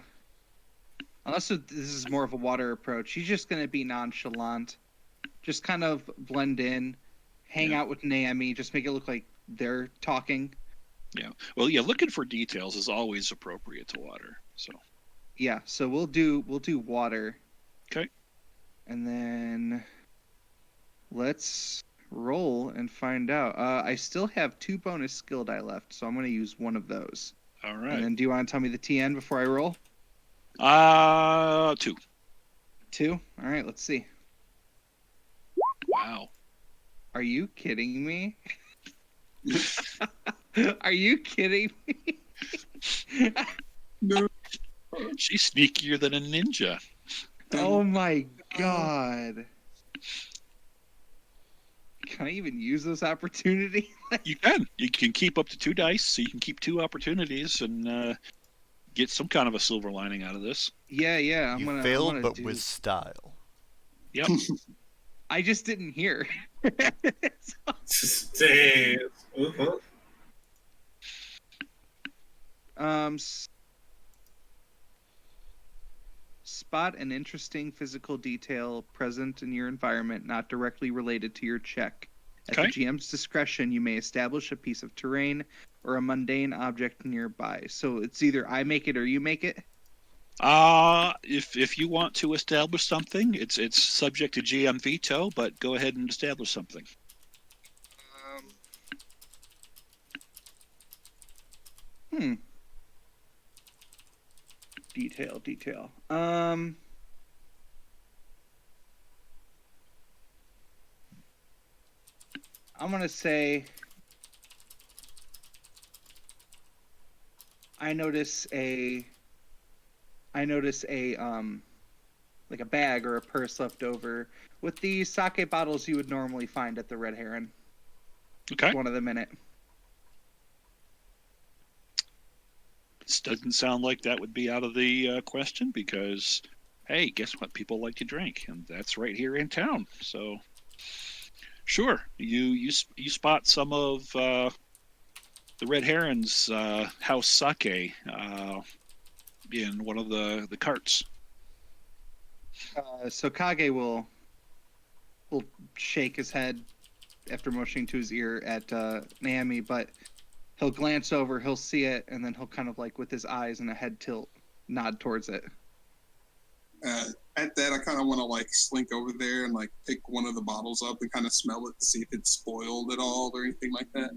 Unless this is more of a water approach, he's just gonna be nonchalant, just kind of blend in, hang out with Naomi, just make it look like they're talking. Yeah. Well, yeah. Looking for details is always appropriate to water. So. Yeah. So we'll do water. Okay. And then let's roll and find out. I still have 2 bonus skill die left, so I'm going to use one of those. All right. And then do you want to tell me the TN before I roll? 2. 2? All right, let's see. Wow. Are you kidding me? Are you kidding me? No. She's sneakier than a ninja. Oh my god. Can I even use this opportunity? You can. You can keep up to 2 dice, so you can keep 2 opportunities and get some kind of a silver lining out of this. Yeah. You failed, but with style. Yep. I just didn't hear. Spot an interesting physical detail present in your environment not directly related to your check. At the GM's discretion, you may establish a piece of terrain or a mundane object nearby. So it's either I make it or you make it? If you want to establish something, it's subject to GM veto, but go ahead and establish something. Detail. I'm gonna say I notice a like a bag or a purse left over with the sake bottles you would normally find at the Red Heron. Okay. One of them in it. This doesn't sound like that would be out of the question because, hey, guess what? People like to drink, and that's right here in town. So, sure, you spot some of the Red Heron's house sake in one of the carts. So Kage will shake his head after motioning to his ear at Naomi, but he'll glance over, he'll see it, and then he'll kind of like with his eyes and a head tilt nod towards it. At that, I kind of want to like slink over there and like pick one of the bottles up and kind of smell it to see if it's spoiled at all or anything like that.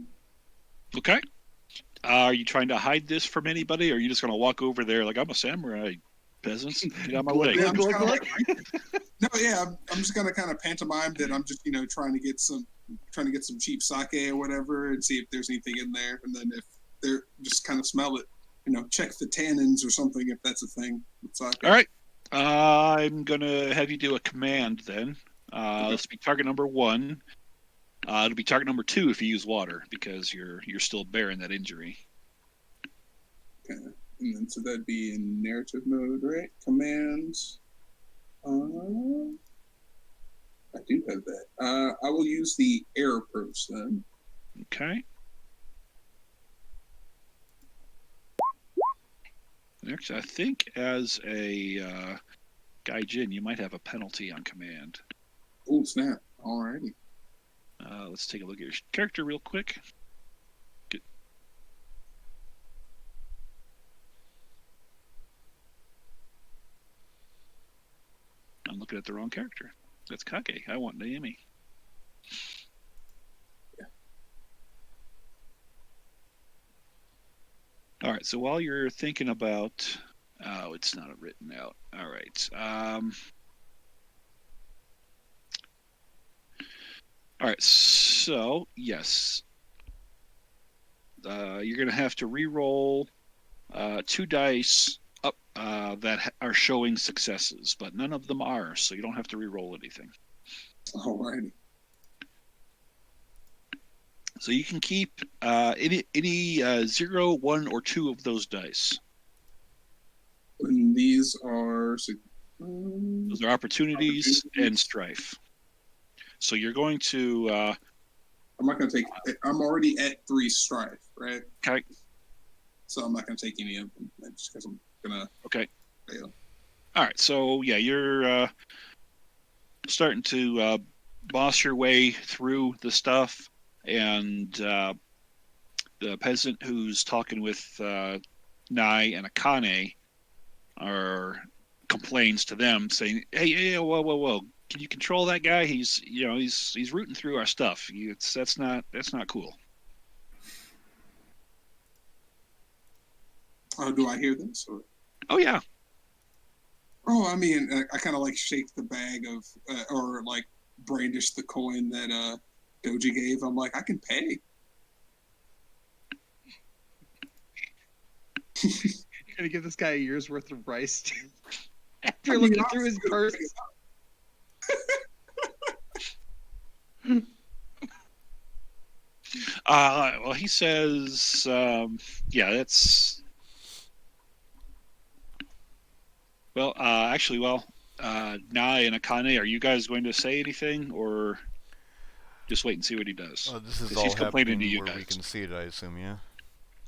Okay. Are you trying to hide this from anybody, or are you just going to walk over there like, I'm a samurai, peasants, get out of my way? Yeah, I'm just gonna kind of pantomime that I'm just trying to get some cheap sake or whatever and see if there's anything in there, and then if they're just kind of smell it, check the tannins or something if that's a thing with sake. All right. I'm going to have you do a command then. Let's be target number 1. It'll be target number 2 if you use water because you're still bearing that injury. Okay. And then so that'd be in narrative mode, right? Commands. I do have that. I will use the air purse then. Okay. Next, I think as a Gaijin, you might have a penalty on command. Oh, snap. Alrighty. Let's take a look at your character real quick. Good. I'm looking at the wrong character. That's Kage. I want Naomi. Yeah. All right, so while you're thinking about... Oh, it's not written out. All right. All right, so, yes. You're going to have to re-roll 2 dice up that are showing successes, but none of them are, so you don't have to re-roll anything. Alrighty. So you can keep any 0, 1, or 2 of those dice. And these are... Those are opportunities and strife. So you're going to... I'm not going to take... I'm already at 3 strife, right? Okay. So I'm not going to take any of them, just because I'm going to fail. All right, so yeah, you're starting to boss your way through the stuff, and the peasant who's talking with Nai and Akane complains to them, saying, "Hey, whoa! Can you control that guy? He's rooting through our stuff. That's not cool." Oh, do I hear this? Or... Oh yeah. Oh, I mean, I kind of like shake the bag of, or like brandish the coin that Doji gave. I'm like, I can pay. You're gonna give this guy a year's worth of rice after looking through his purse. Well, he says, that's. Well, Nai and Akane, are you guys going to say anything, or just wait and see what he does? This is 'Cause all he's complaining happening to you where we guys. can see it, I assume, yeah?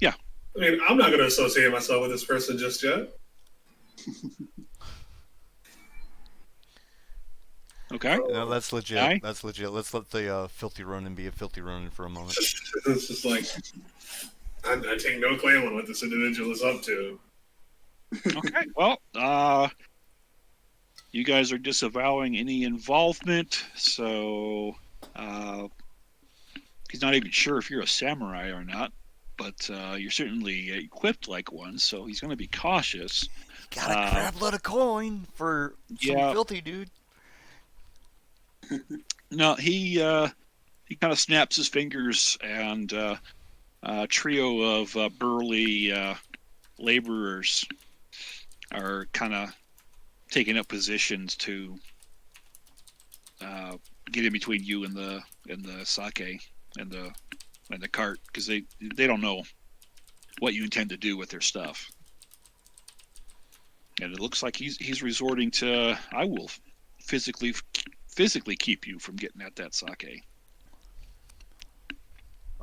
Yeah. I mean, I'm not going to associate myself with this person just yet. Okay. No, that's legit. Nai? That's legit. Let's let the filthy Ronin be a filthy Ronin for a moment. It's just like, I take no claim on what this individual is up to. Okay. Well, you guys are disavowing any involvement, so he's not even sure if you're a samurai or not. But you're certainly equipped like one, so he's going to be cautious. Got a crap load of coin for some Yeah. filthy dude. No, he kind of snaps his fingers, and a trio of burly laborers are kind of taking up positions to get in between you and the sake and the cart, because they don't know what you intend to do with their stuff. And it looks like he's resorting to, I will physically keep you from getting at that sake.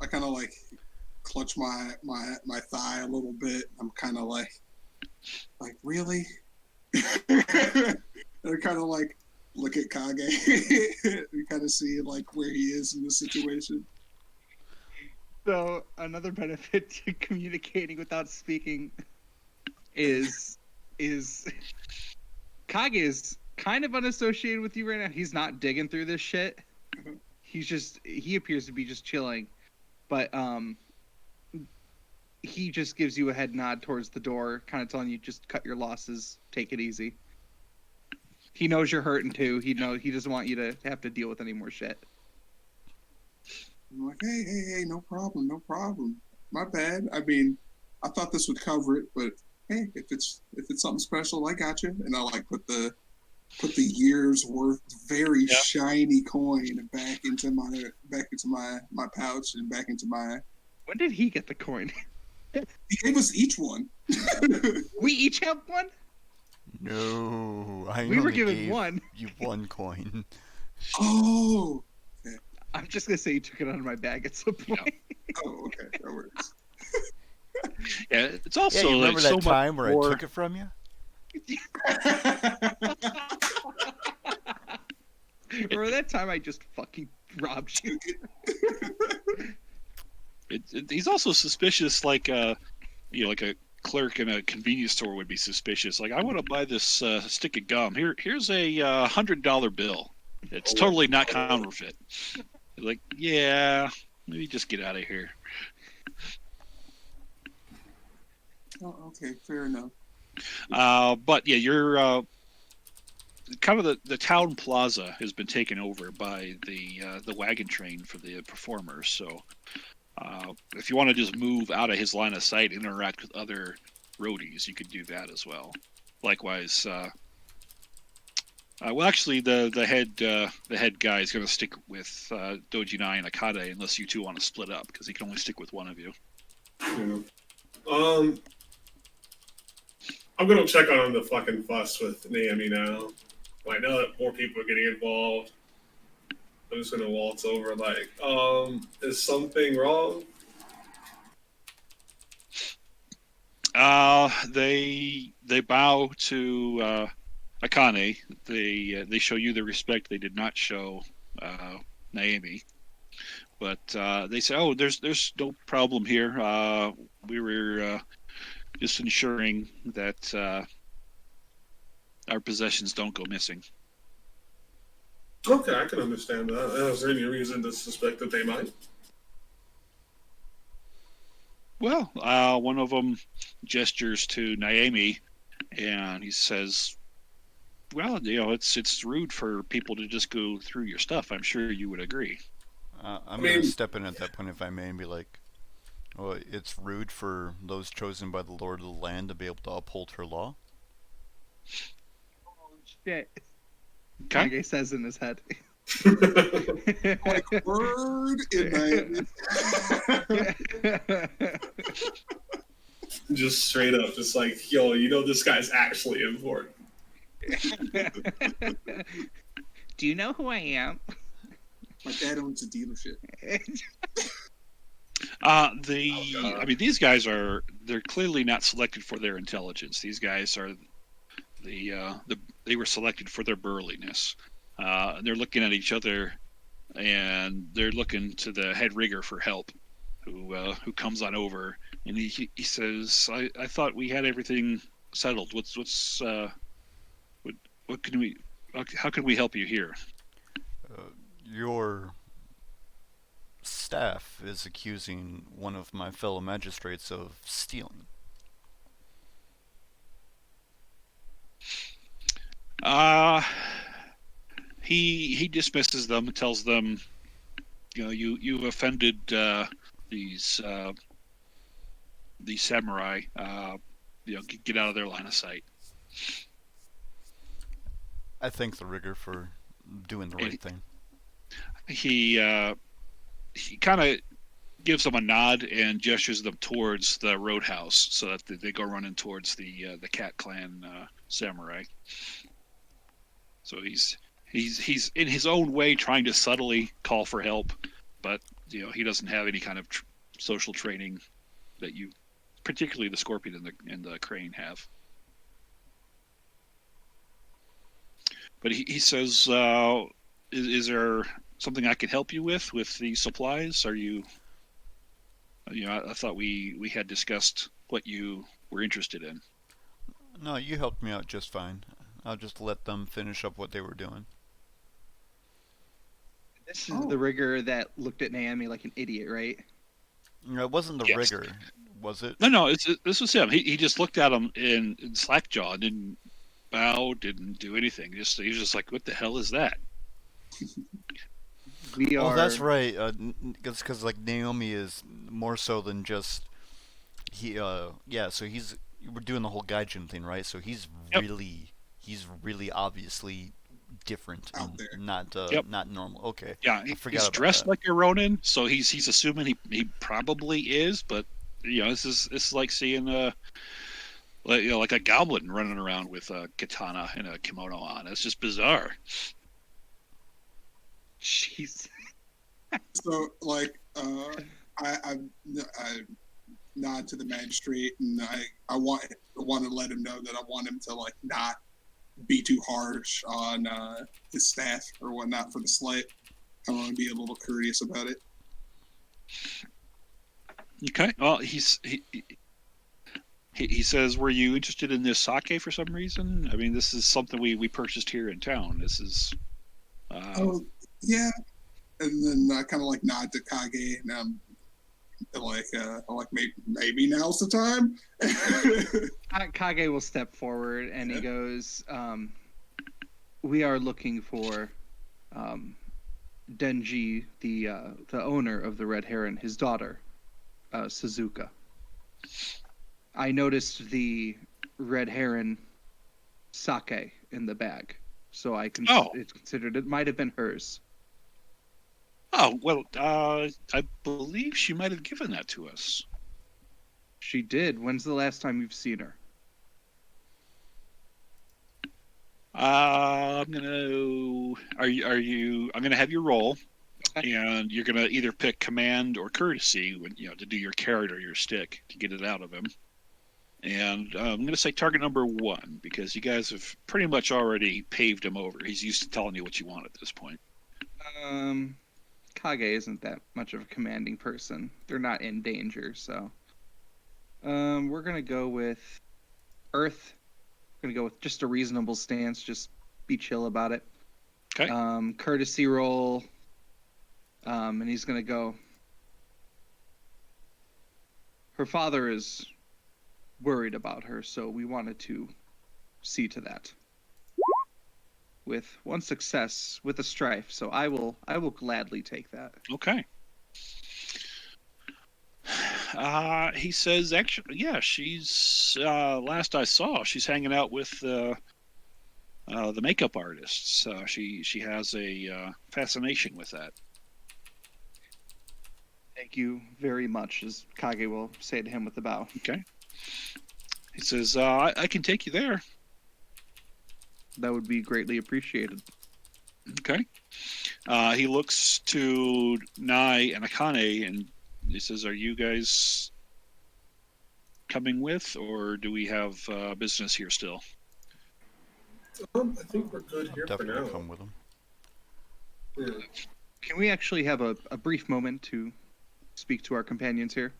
I kind of like clutch my thigh a little bit. I'm kind of like really? And I kind of like look at Kage and kind of see like where he is in the situation. So another benefit to communicating without speaking is Kage is kind of unassociated with you right now. He's not digging through this shit. He appears to be just chilling, but he just gives you a head nod towards the door, kind of telling you just cut your losses, take it easy. He knows you're hurting too. He doesn't want you to have to deal with any more shit. I'm like, hey, no problem. My bad. I mean, I thought this would cover it, but hey, if it's something special, I got you. And I like put the year's worth very shiny coin back into my pouch and back into my. When did he get the coin? He gave us each one. We each have one? No, We were given one. You one coin. Oh. Okay. I'm just gonna say you took it out of my bag at some point. Yeah. Oh, okay. That works. Yeah, it's also Yeah, you remember like that so time much where more... I took it from you? Remember that time I just fucking robbed you? He's also suspicious, like like a clerk in a convenience store would be suspicious. Like, I want to buy this stick of gum. Here's a $100 bill. It's totally not counterfeit. Like, yeah, maybe just get out of here. Oh, okay, fair enough. But yeah, you're kind of the town plaza has been taken over by the wagon train for the performers. So if you want to just move out of his line of sight, interact with other roadies, you could do that as well. Likewise, well, actually, the head guy is going to stick with Dojinai and Akade unless you two want to split up, because he can only stick with one of you. Yeah. I'm gonna check on the fucking fuss with Naomi now. I know that more people are getting involved. I'm just gonna waltz over like, is something wrong? They bow to Akane. They show you the respect they did not show Naomi. But they say, "Oh, there's no problem here. We were just ensuring that our possessions don't go missing." Okay, I can understand that. Is there any reason to suspect that they might? Well, one of them gestures to Naomi, and he says, "Well, it's rude for people to just go through your stuff. I'm sure you would agree." I'm going to step in at that point, if I may, and be like, well, it's rude for those chosen by the Lord of the land to be able to uphold her law. Oh, shit. Okay. Kage says in his head. Like word in Just straight up, just like, yo, this guy's actually important. Do you know who I am? My dad owns a dealership. I mean, these guys they're clearly not selected for their intelligence. These guys are they were selected for their burliness. They're looking at each other, and they're looking to the head rigger for help, who comes on over, and he says, I thought we had everything settled. What can we? How can we help you here? Your staff is accusing one of my fellow magistrates of stealing. He dismisses them, tells them, you've offended these samurai. Get out of their line of sight. I thank the rigger for doing the right thing. He kind of gives them a nod and gestures them towards the roadhouse so that they go running towards the Cat Clan samurai. So he's in his own way trying to subtly call for help, but he doesn't have any kind of social training that you, particularly the Scorpion and the Crane, have. But he says, is there something I can help you with the supplies? Are you? I thought we had discussed what you were interested in. No, you helped me out just fine. I'll just let them finish up what they were doing. This is the rigger that looked at Naomi like an idiot, right? No, it wasn't the rigger, was it? No, this was him. He just looked at him in slack-jawed, didn't bow, didn't do anything. He was just like, what the hell is that? Oh, that's right. It's because like Naomi is more so than just So we're doing the whole gaijin thing, right? So he's really obviously different and not normal. Okay. Yeah, he's dressed like a Ronin, so he's assuming he probably is, but this is like seeing like a goblin running around with a katana and a kimono on. It's just bizarre. Jeez. So I nod to the magistrate, and I want to let him know that I want him to not be too harsh on his staff or whatnot for the slight. I want to be a little courteous about it. Okay. Well, he says, "Were you interested in this sake for some reason? I mean, this is something we purchased here in town. This is." Oh yeah, and then I kind of nod to Kage, and I'm maybe now's the time. Kage will step forward and he goes, "We are looking for Denji, the owner of the Red Heron, his daughter, Suzuka. I noticed the Red Heron sake in the bag, so it's considered it might have been hers." Oh, well, I believe she might have given that to us. She did. When's the last time you've seen her? I'm gonna have you roll, and you're gonna either pick command or courtesy to do your carrot or your stick to get it out of him. And I'm gonna say target number 1 because you guys have pretty much already paved him over. He's used to telling you what you want at this point. Kage isn't that much of a commanding person. They're not in danger, so we're gonna go with Earth. We're gonna go with just a reasonable stance. Just be chill about it. Okay. Courtesy roll. And he's gonna go. Her father is worried about her, so we wanted to see to that. With one success, with a strife, so I will gladly take that. Okay. He says, actually, yeah, she's last I saw, she's hanging out with the makeup artists. She has a fascination with that. Thank you very much, as Kage will say to him with a bow. Okay. He says, I can take you there. That would be greatly appreciated. Okay. He looks to Nai and Akane and he says, "Are you guys coming with, or do we have business here still?" I think we're good here for Definitely now. come with them. Yeah. Can we actually have a brief moment to speak to our companions here?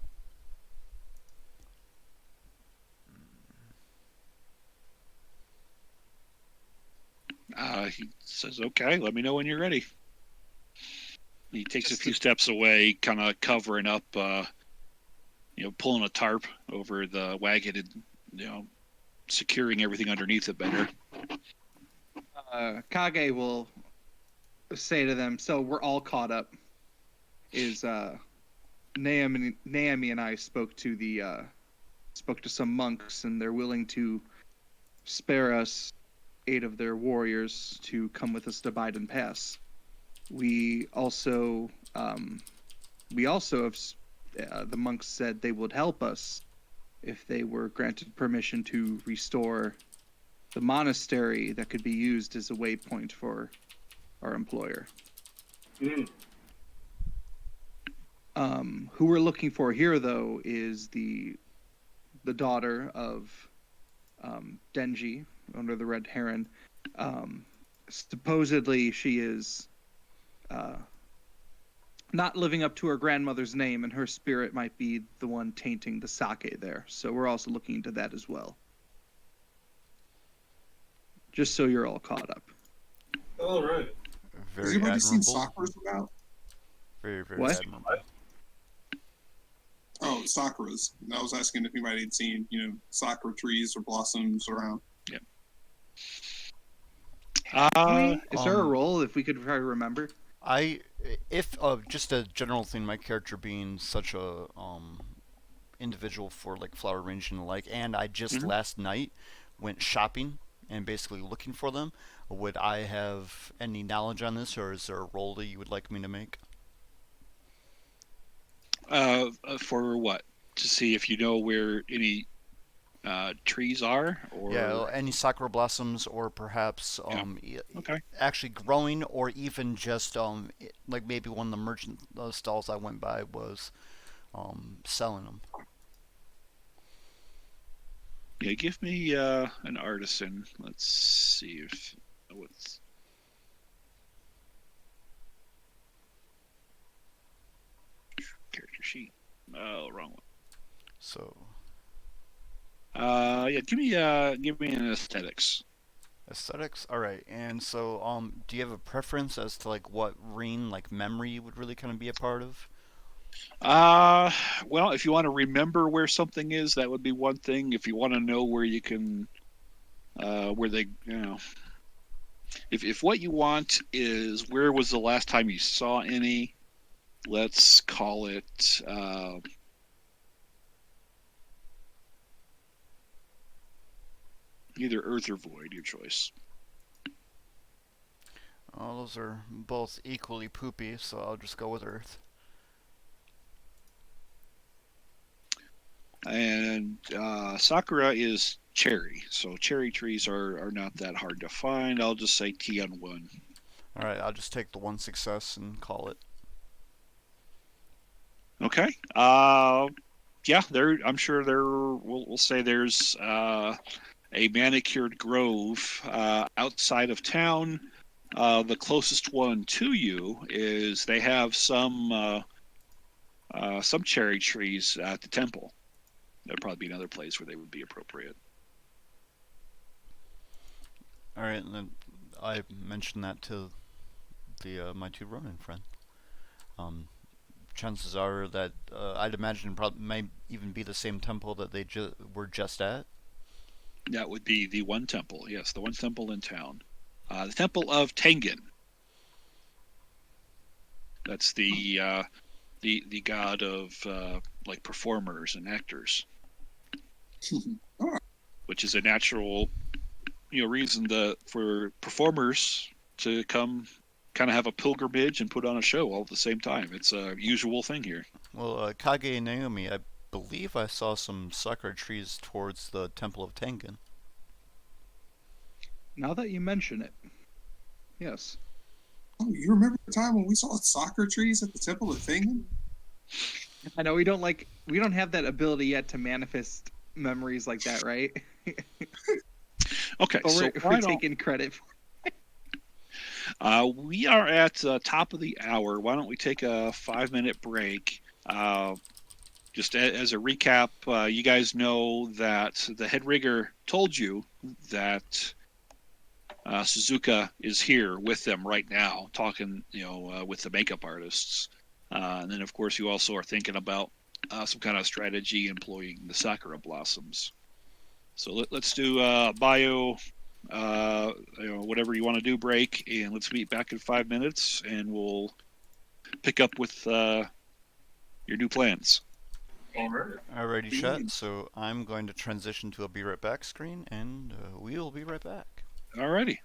says, "Okay, let me know when you're ready." He takes a few steps away, kind of covering up, pulling a tarp over the wagon and, securing everything underneath it better. Kage will say to them, "So we're all caught up. Is Naomi and I spoke to some monks, and they're willing to spare us 8 of their warriors to come with us to Biden Pass. We also have the monks said they would help us if they were granted permission to restore the monastery that could be used as a waypoint for our employer." Who we're looking for here, though, is the daughter of Denji, owner the Red Heron. Supposedly, she is not living up to her grandmother's name, and her spirit might be the one tainting the sake there. So we're also looking into that as well. Just so you're all caught up. All right. Very Has anybody seen admirable. Sakura's about? Very, very What? admirable. Oh, Sakura's. I was asking if anybody had seen, sakura trees or blossoms around. Yep. Is there a role if we could try to remember? If just a general thing, my character being such a individual for like flower arranging and the like, and I just last night went shopping and basically looking for them. Would I have any knowledge on this, or is there a role that you would like me to make? For what? To see if you know where any trees are, or Yeah, any sakura blossoms, or perhaps okay, actually growing, or even just like maybe one of the merchant stalls I went by was selling them. Yeah, give me an artisan. Let's see if what's. Character sheet. Oh, wrong one. So. Yeah, give me an aesthetics. Aesthetics, all right. And so, do you have a preference as to like what ring, like memory, would really kind of be a part of? Well, if you want to remember where something is, that would be one thing. If you want to know where you can, where they, if what you want is where was the last time you saw any, let's call it. Either Earth or Void, your choice. Oh, those are both equally poopy, so I'll just go with Earth. And Sakura is cherry, so cherry trees are not that hard to find. I'll just say T on 1. All right, I'll just take the 1 success and call it. Okay. Yeah, there. I'm sure there. We'll say there's a manicured grove outside of town. The closest one to you is they have some cherry trees at the temple. That'd probably be another place where they would be appropriate. All right, and then I mentioned that to the my 2 Ronin friend. Chances are that I'd imagine probably might even be the same temple that they were just at. That would be the one temple. Yes, the one temple in town. The Temple of Tengen. That's the god of like performers and actors, which is a natural, reason for performers to come, kind of have a pilgrimage and put on a show all at the same time. It's a usual thing here. Well, Kage and Naomi, I believe I saw some sakura trees towards the Temple of Tengen. Now that you mention it, yes. Oh, you remember the time when we saw sakura trees at the Temple of Tengen? I know we don't have that ability yet to manifest memories like that, right? Okay, but so we're taking credit for it. We are at the top of the hour. Why don't we take a 5-minute break? Just as a recap, you guys know that the head rigger told you that Suzuka is here with them right now, talking, with the makeup artists. And then, of course, you also are thinking about some kind of strategy employing the Sakura Blossoms. So let's do bio, whatever you want to do, break, and let's meet back in 5 minutes, and we'll pick up with your new plans. All right. Alrighty, chat. So I'm going to transition to a be right back screen, and we'll be right back. Alrighty.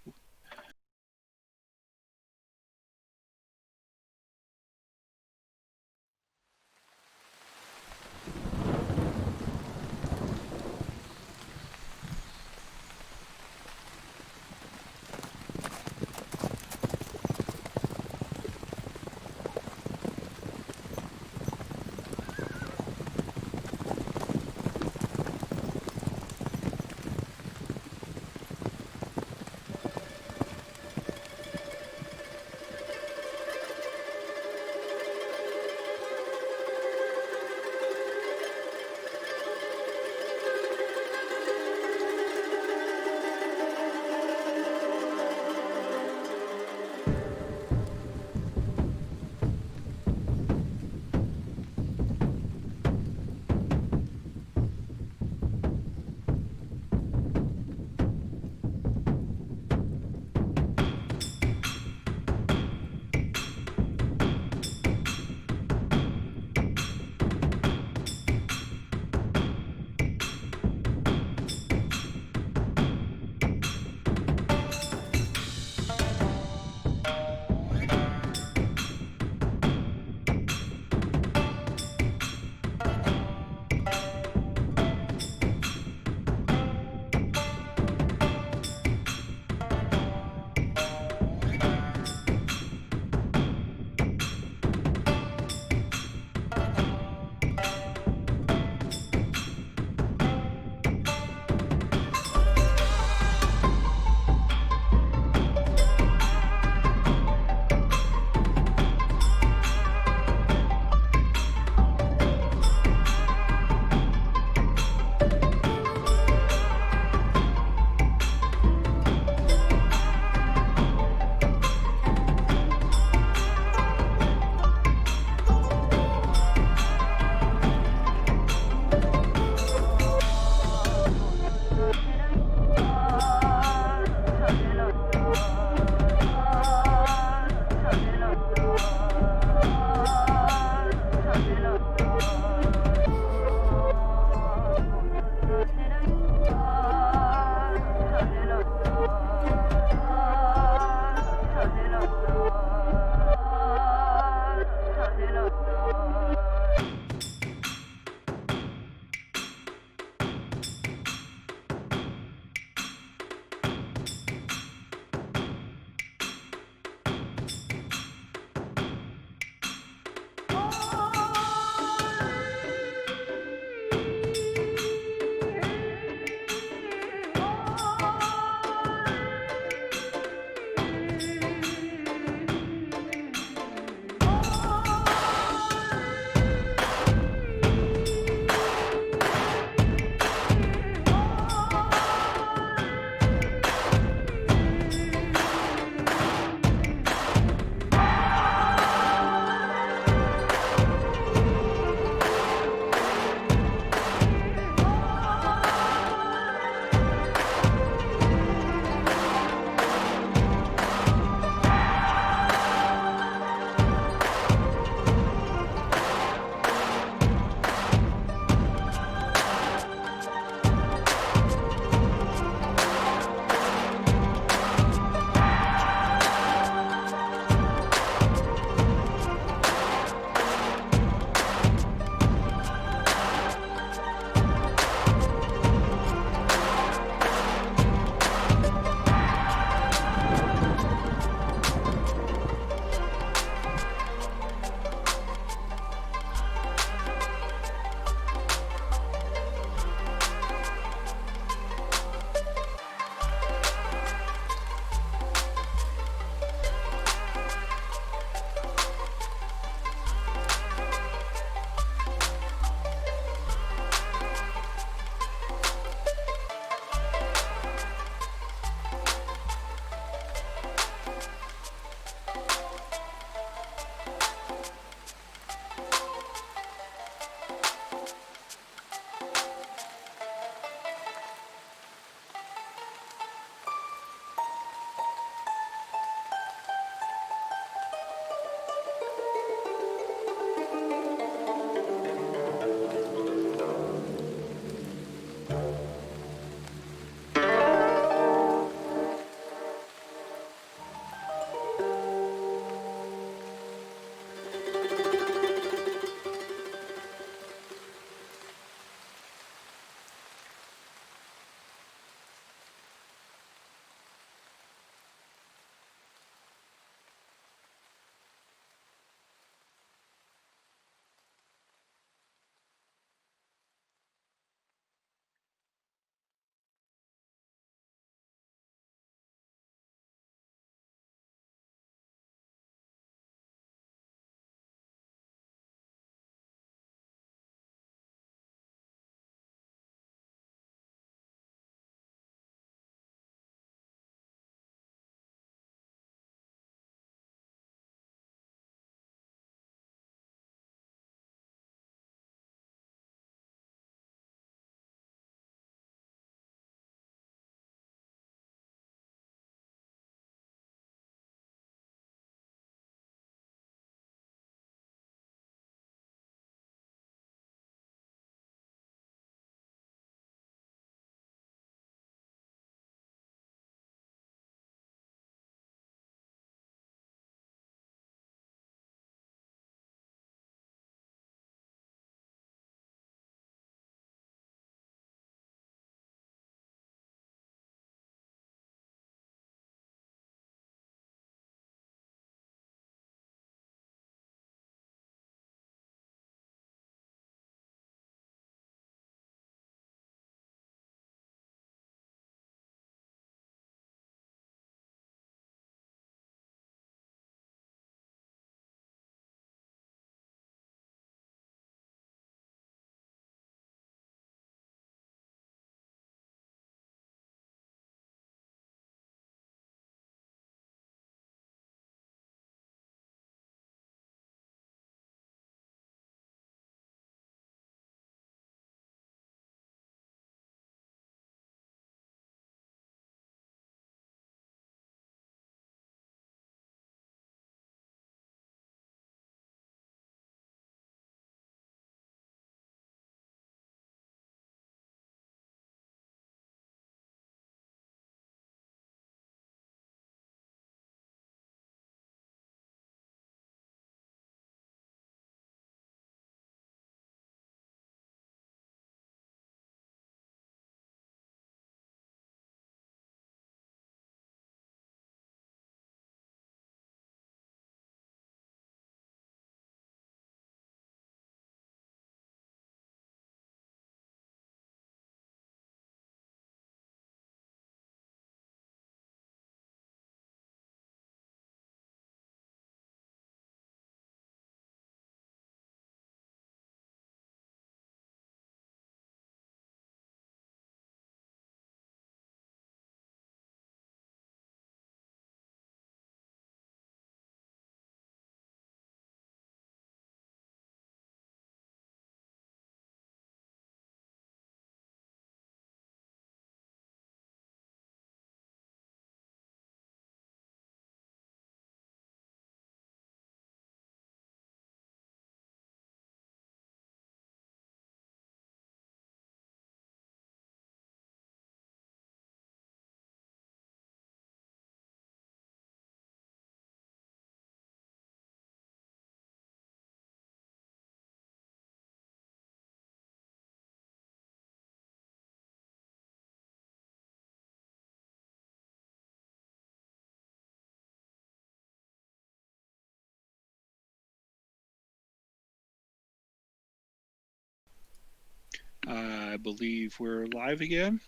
I believe we're live again.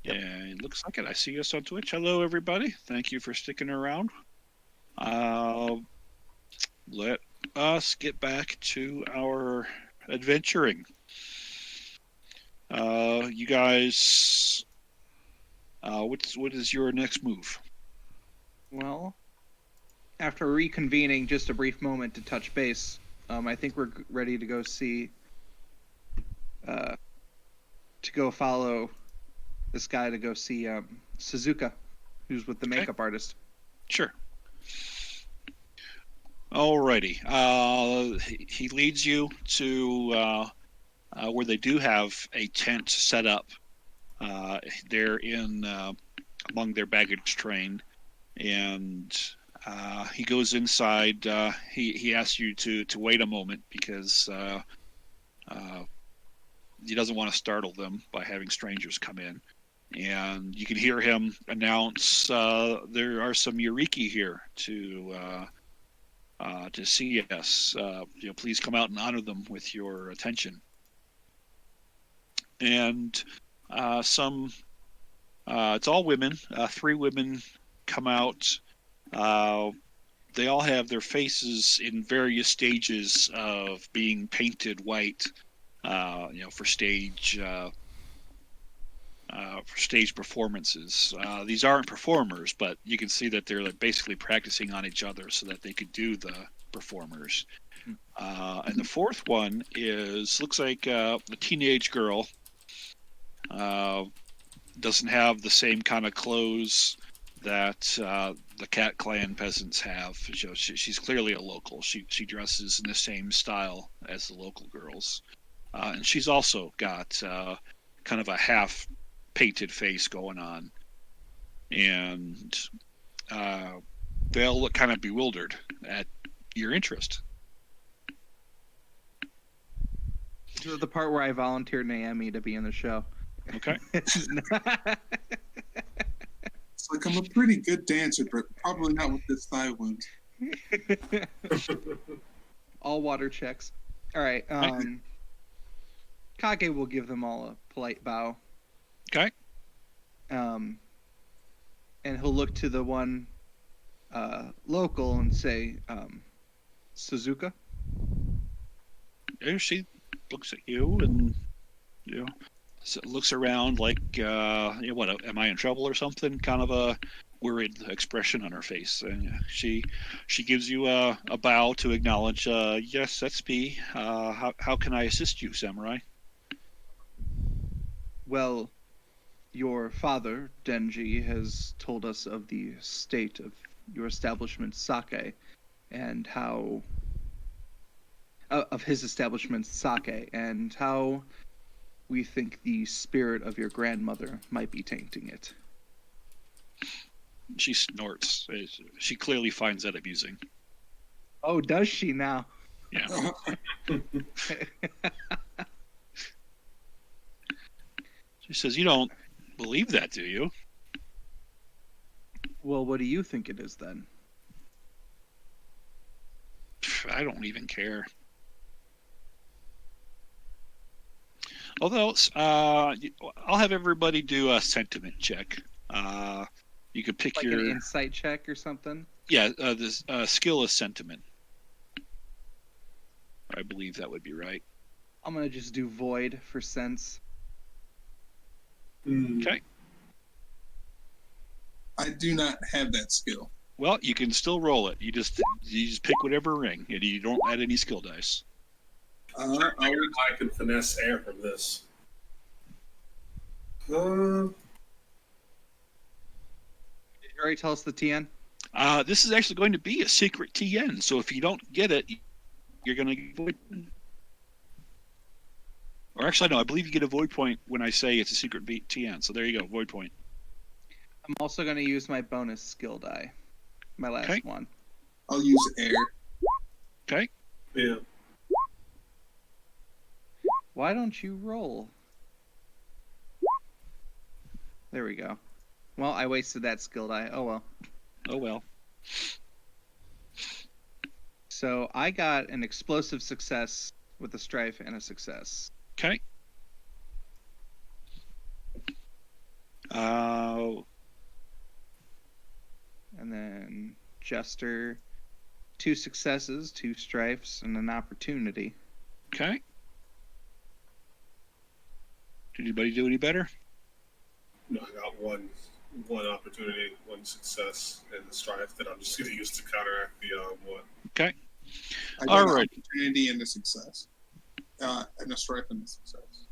Yep. And it looks like it. I see us on Twitch. Hello, everybody. Thank you for sticking around. Let us get back to our adventuring. You guys, what is your next move? Well, after reconvening just a brief moment to touch base, I think we're ready to go see, to go follow this guy to go see Suzuka, who's with the Okay. makeup artist. Sure. Alrighty. He leads you to where they do have a tent set up. They're in among their baggage train, and he goes inside. He asks you to wait a moment because he doesn't want to startle them by having strangers come in. And you can hear him announce, "There are some Eureki here to see us. Please come out and honor them with your attention." And it's all women. 3 women come out. They all have their faces in various stages of being painted white, for stage performances. These aren't performers, but you can see that they're basically practicing on each other so that they could do the performers. And the 4th one looks like a teenage girl. Doesn't have the same kind of clothes that the Cat Clan peasants have. She's clearly a local. She dresses in the same style as the local girls, and she's also got kind of a half painted face going on, and they'll look kind of bewildered at your interest. This is the part where I volunteered Naomi to be in the show. Okay. It's like I'm a pretty good dancer, but probably not with this thigh wound. All water checks. All right. Kage will give them all a polite bow. Okay. And he'll look to the one local and say, Suzuka. Yeah, she looks at you and looks around like, what? Am I in trouble or something? Kind of a worried expression on her face. And she gives you a bow to acknowledge. Yes, that's me. How can I assist you, Samurai? Well, your father, Denji, has told us of the state of your establishment, Sake, and how of his establishment, Sake, and how we think the spirit of your grandmother might be tainting it. She snorts. She clearly finds that amusing. Oh, does she now? Yeah. She says, "You don't believe that, do you?" Well, what do you think it is then? I don't even care. Although, I'll have everybody do a sentiment check. You could pick like your an insight check or something. Yeah. This skill is sentiment. I believe that would be right. I'm gonna just do void for sense. Okay. I do not have that skill. Well, you can still roll it. You just pick whatever ring, and you don't add any skill dice. I can finesse air from this. Did you already tell us the TN? This is actually going to be a secret TN, so if you don't get it, you're going to get void. Or actually, no, I believe you get a void point when I say it's a secret TN. So there you go, void point. I'm also going to use my bonus skill die. My last one. I'll use air. Okay. Yeah. Why don't you roll? There we go. Well, I wasted that skill die. Oh well. Oh well. So I got an explosive success with a strife and a success. Okay. And then Jester, 2 successes, 2 strifes, and an opportunity. Okay. Did anybody do any better? No, I got one opportunity, 1 success, and the strife that I'm just going to use to counteract the what. Okay. I got All an right. opportunity and a success. And a strife and a success.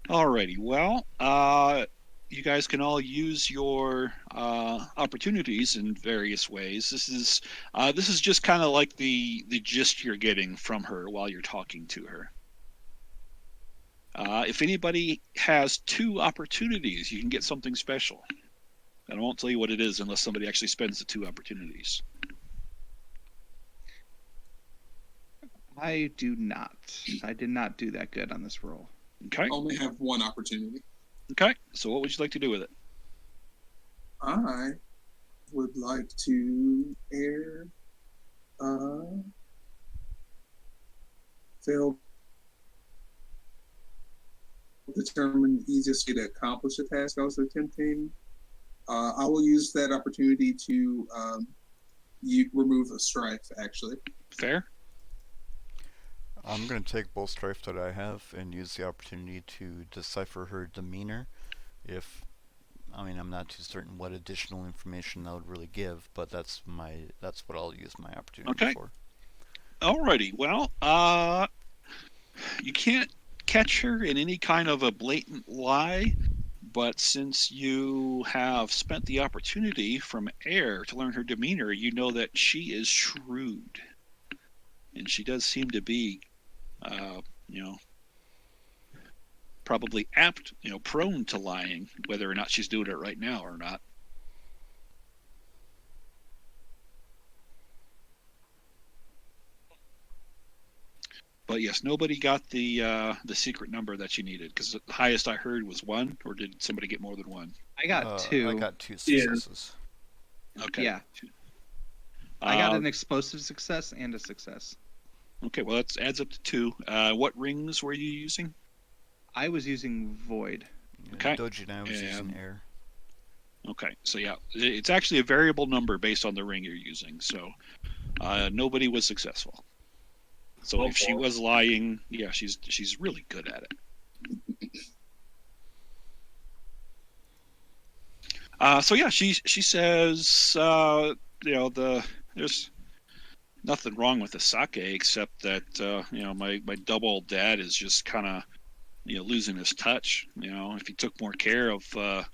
Alrighty. Well, you guys can all use your opportunities in various ways. This is just kind of like the gist you're getting from her while you're talking to her. If anybody has 2 opportunities, you can get something special. And I won't tell you what it is unless somebody actually spends the 2 opportunities. I do not. I did not do that good on this roll. Okay. I only have 1 opportunity. Okay. So what would you like to do with it? I would like to air fail determine the easiest way to accomplish the task I was attempting. I will use that opportunity to remove a strife, actually. Fair. I'm going to take both strife that I have and use the opportunity to decipher her demeanor. I'm not too certain what additional information that would really give, but that's what I'll use my opportunity for. Alrighty. Well, you can't catch her in any kind of a blatant lie, but since you have spent the opportunity from air to learn her demeanor, you know that she is shrewd, and she does seem to be, probably prone to lying, whether or not she's doing it right now or not. But yes, nobody got the secret number that you needed, because the highest I heard was 1, or did somebody get more than 1? I got 2. I got 2 successes. Okay. Yeah. I got an explosive success and a success. Okay, well that adds up to 2. What rings were you using? I was using Void. Okay. Doji and I was using air. Okay, so yeah, it's actually a variable number based on the ring you're using. So nobody was successful. So if she was lying, yeah, she's really good at it. So yeah, she says, there's nothing wrong with the sake except that my double dad is just kind of losing his touch. If he took more care of the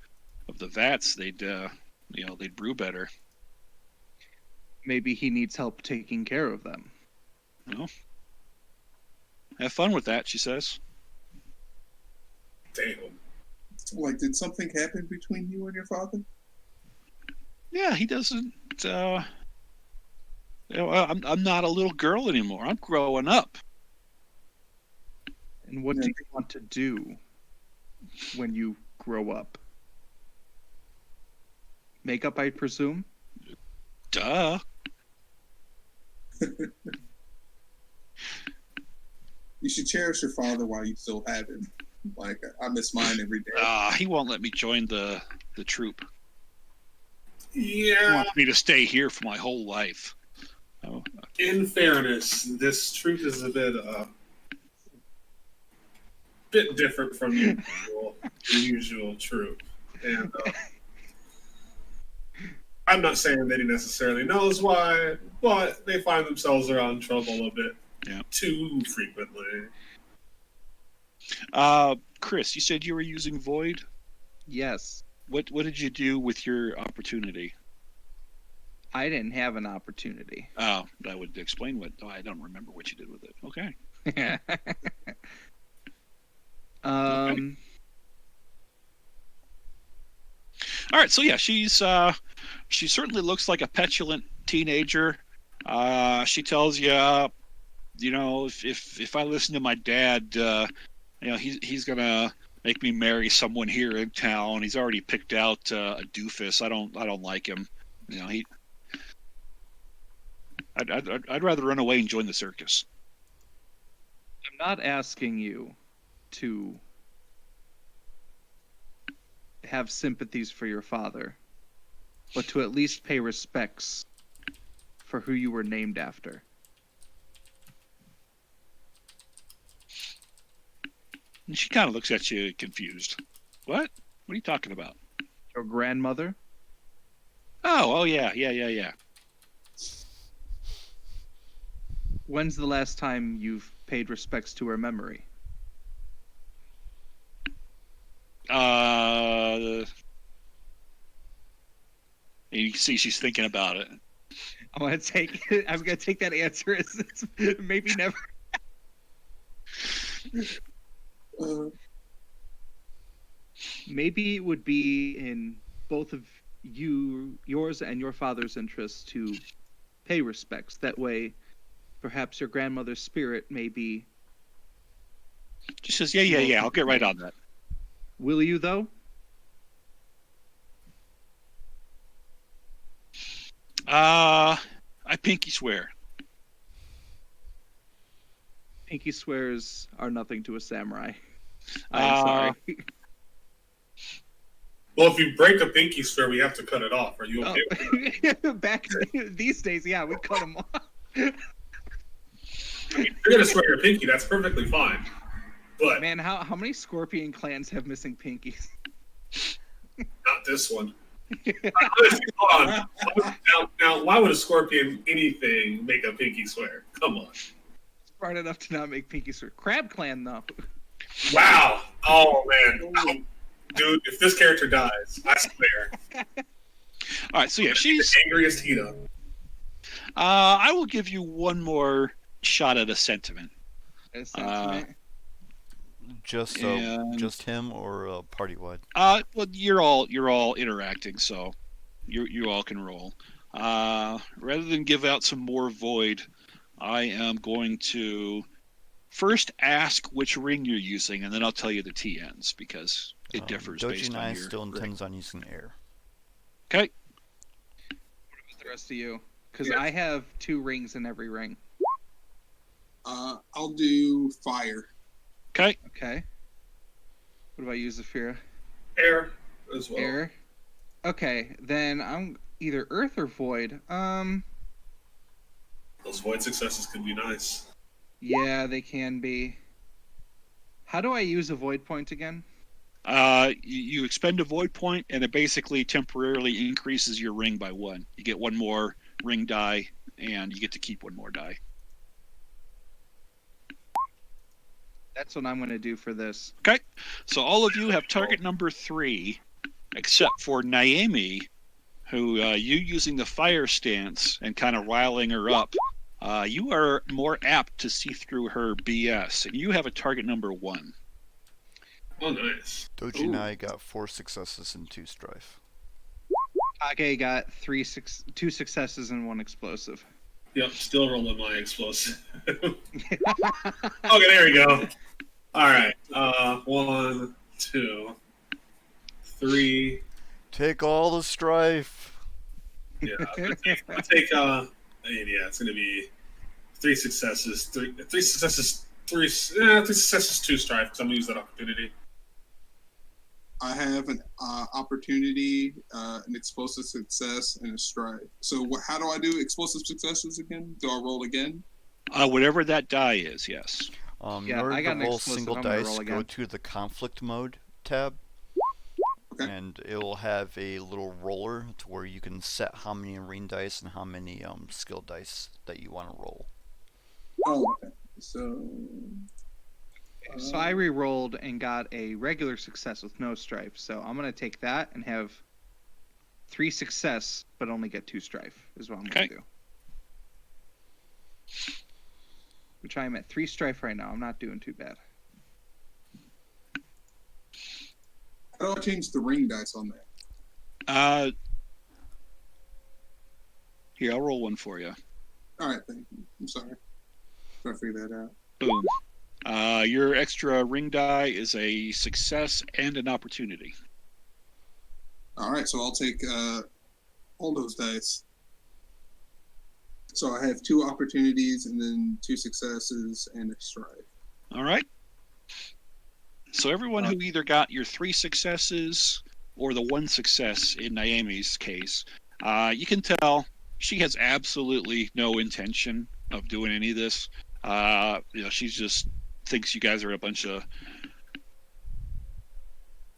vats, they'd brew better. Maybe he needs help taking care of them. Have fun with that, she says. Damn. Like, did something happen between you and your father? Yeah, he doesn't. I'm not a little girl anymore. I'm growing up. And what do you want to do when you grow up? Makeup, I presume? Duh. You should cherish your father while you still have him. Like, I miss mine every day. He won't let me join the troop. Yeah. He wants me to stay here for my whole life. Oh. In fairness, this troop is a bit different from the usual troop. And I'm not saying that he necessarily knows why, but they find themselves around trouble a bit too frequently. Chris, you said you were using Void? Yes. What did you do with your opportunity? I didn't have an opportunity. Oh, that would explain what. Oh, I don't remember what you did with it. Okay. Okay. All right, so yeah, she certainly looks like a petulant teenager. She tells you, if I listen to my dad, he's gonna make me marry someone here in town. He's already picked out a doofus. I don't like him. I'd rather run away and join the circus. I'm not asking you to have sympathies for your father, but to at least pay respects for who you were named after. And she kind of looks at you confused. What? What are you talking about? Your grandmother? Oh, yeah. When's the last time you've paid respects to her memory? You can see she's thinking about it. I'm gonna take that answer as maybe never. Maybe it would be in both of yours and your father's interest to pay respects. That way, perhaps your grandmother's spirit may be. She says, yeah, I'll get right on that. Will you, though? I pinky swear. Pinky swears are nothing to a samurai. I'm sorry. Well, if you break a pinky swear, we have to cut it off. Are you okay with that? Back these days, yeah, we cut them off. I mean, if you're gonna swear your pinky, that's perfectly fine. But Man, how many Scorpion clans have missing pinkies? not this one. Hold on. Now, why would a scorpion anything make a pinky swear? Come on. Smart enough to not make pinky swear. Crab clan, though. Wow. Oh man, dude, if this character dies, I swear. All right, so yeah, she's the angriest Hida. I will give you one more shot at a sentiment. Just him or party wide? Well, you're all interacting, so you all can roll. Rather than give out some more void, I am going to first ask which ring you're using, and then I'll tell you the TNs because it differs based on your still ring. intends on using air. Okay. What about the rest of you? Because I have 2 rings in every ring. I'll do fire. Okay. Okay. What about you, Zafira? Air as well. Air. Okay, then I'm either earth or void. Those void successes could be nice. Yeah, they can be. How do I use a void point again? You expend a void point, and it basically temporarily increases your ring by 1. You get 1 more ring die, and you get to keep 1 more die. That's what I'm going to do for this. Okay, so all of you have target number 3, except for Naomi, who you using the fire stance and kind of riling her up. You are more apt to see through her BS, and you have a target number 1. Oh, nice. Doji and I got 4 successes and 2 strife. Kage got 2 successes and 1 explosive. Yep, still rolling my explosive. Okay, there we go. All right. 1, 2, 3. Take all the strife. Yeah, I'll take yeah, it's gonna be 3 successes, 3 successes, 3 successes, 2 strife because I'm gonna use that opportunity. I have an opportunity, an explosive success, and a strife. So how do I do explosive successes again? Do I roll again? Whatever that die is, yes. In order I got to an roll explosive. single I'm gonna dice, roll go again. to the conflict mode tab. Okay. And it will have a little roller to where you can set how many ring dice and how many skill dice that you want to roll. Oh, okay. So I re-rolled and got a regular success with no strife. So I'm going to take that and have 3 success, but only get 2 strife is what I'm going to do. Which I am at 3 strife right now. I'm not doing too bad. how do I change the ring dice on there? Here, I'll roll one for you. All right, thank you. I'm sorry. Trying to figure that out. Boom. Your extra ring die is a success and an opportunity. All right, so I'll take all those dice. So I have 2 opportunities and then 2 successes and a strife. All right. So everyone who either got your 3 successes or the 1 success in Naomi's case, you can tell she has absolutely no intention of doing any of this. She just thinks you guys are a bunch of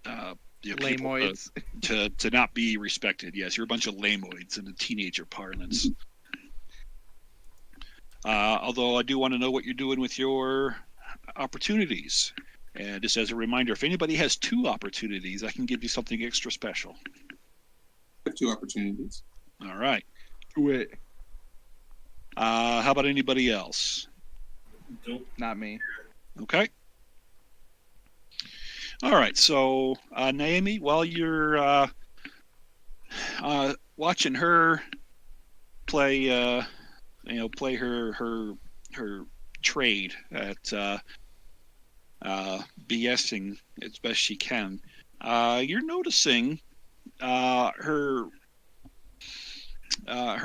people Lamoids. to not be respected. Yes, you're a bunch of lamoids in the teenager parlance. Although I do want to know what you're doing with your opportunities. And just as a reminder, if anybody has 2 opportunities, I can give you something extra special. I have 2 opportunities. All right. Do it. How about anybody else? Nope. Not me. Okay. All right. So, Naomi, while you're watching her play, play her trade at BSing as best she can, you're noticing her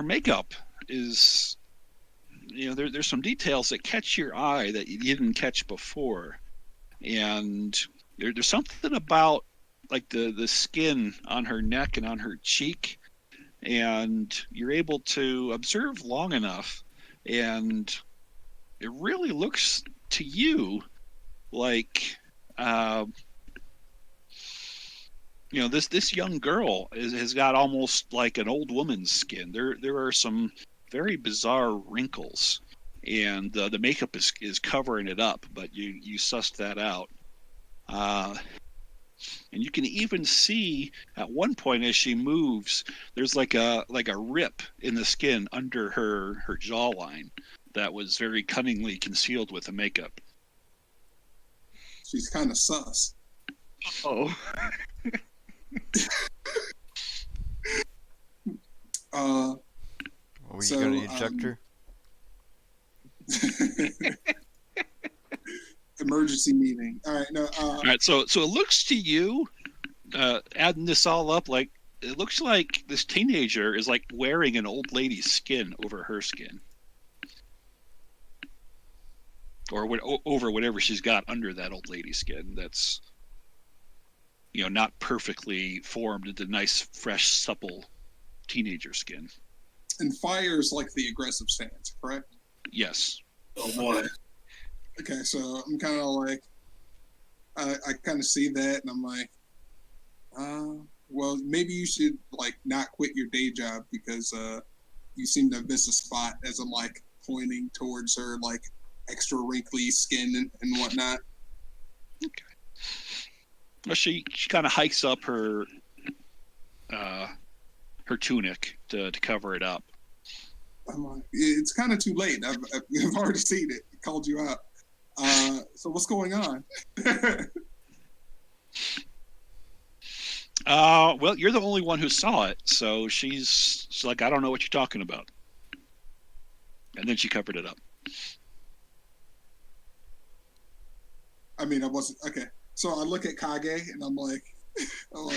makeup is, there's some details that catch your eye that you didn't catch before, and there's something about like the skin on her neck and on her cheek, and you're able to observe long enough, and it really looks to you like this young girl has got almost like an old woman's skin. There are some very bizarre wrinkles, and the makeup is covering it up, but you sussed that out. And you can even see at one point as she moves, there's like a rip in the skin under her jawline that was very cunningly concealed with the makeup. She's kind of sus. Oh. Were you going to eject her? Emergency meeting. All right, no. All right, so it looks to you, adding this all up, like it looks like this teenager is like wearing an old lady's skin over her skin, or over whatever she's got under that old lady's skin. That's not perfectly formed into nice, fresh, supple teenager skin. And fire's like the aggressive stance, correct? Yes. Oh boy. Okay, so I'm kind of like, I kind of see that, and I'm like, well, maybe you should like not quit your day job because you seem to miss a spot as I'm like pointing towards her like extra wrinkly skin and whatnot. Okay. Well, she kind of hikes up her tunic to cover it up. I'm like, it's kind of too late. I've already seen it. I called you out. So what's going on? Well, you're the only one who saw it, so she's like, I don't know what you're talking about. And then she covered it up. I mean, I wasn't okay. So I look at Kage and I'm like, are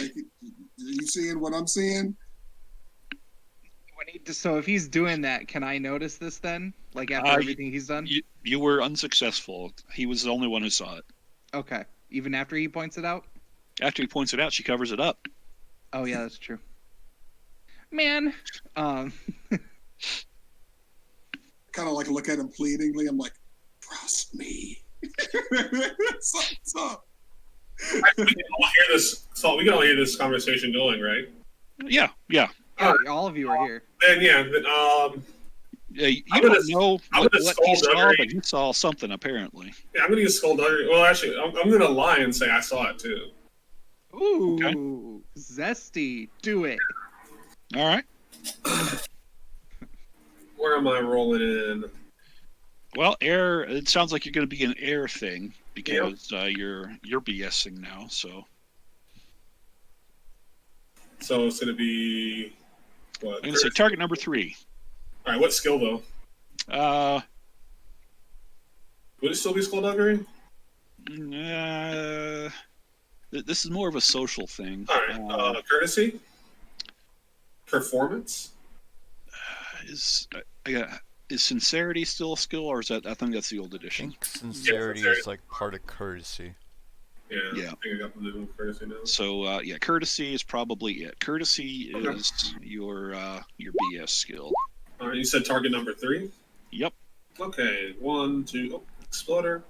you seeing what I'm seeing? So if he's doing that, can I notice this then? Like after everything he's done? You were unsuccessful. He was the only one who saw it. Okay. Even after he points it out? After he points it out, she covers it up. Oh yeah, that's true. Man. Kind of like look at him pleadingly. I'm like, trust me. What's up? We can all hear this conversation going, right? Yeah. Yeah, all of you are here. Then you don't know what he saw, but he saw something apparently. Yeah, I'm gonna use skullduggery. Well, actually, I'm gonna lie and say I saw it too. Ooh, okay. Zesty. Do it. All right. Where am I rolling in? Well, air. It sounds like you're going to be an air thing because you're BSing now. So it's going to be what? I'm going to say target number 3. All right. What skill though? Would it still be skullduggery? This is more of a social thing. All right. Courtesy. Performance. is sincerity still a skill, or is that? I think that's the old I edition. think sincerity is like part of courtesy. Yeah. Yeah. I think I got the new courtesy now. So yeah, courtesy is probably it. Courtesy Okay. is your BS skill. All right, you said target number 3? Yep. Okay, 1, 2, oh, exploder.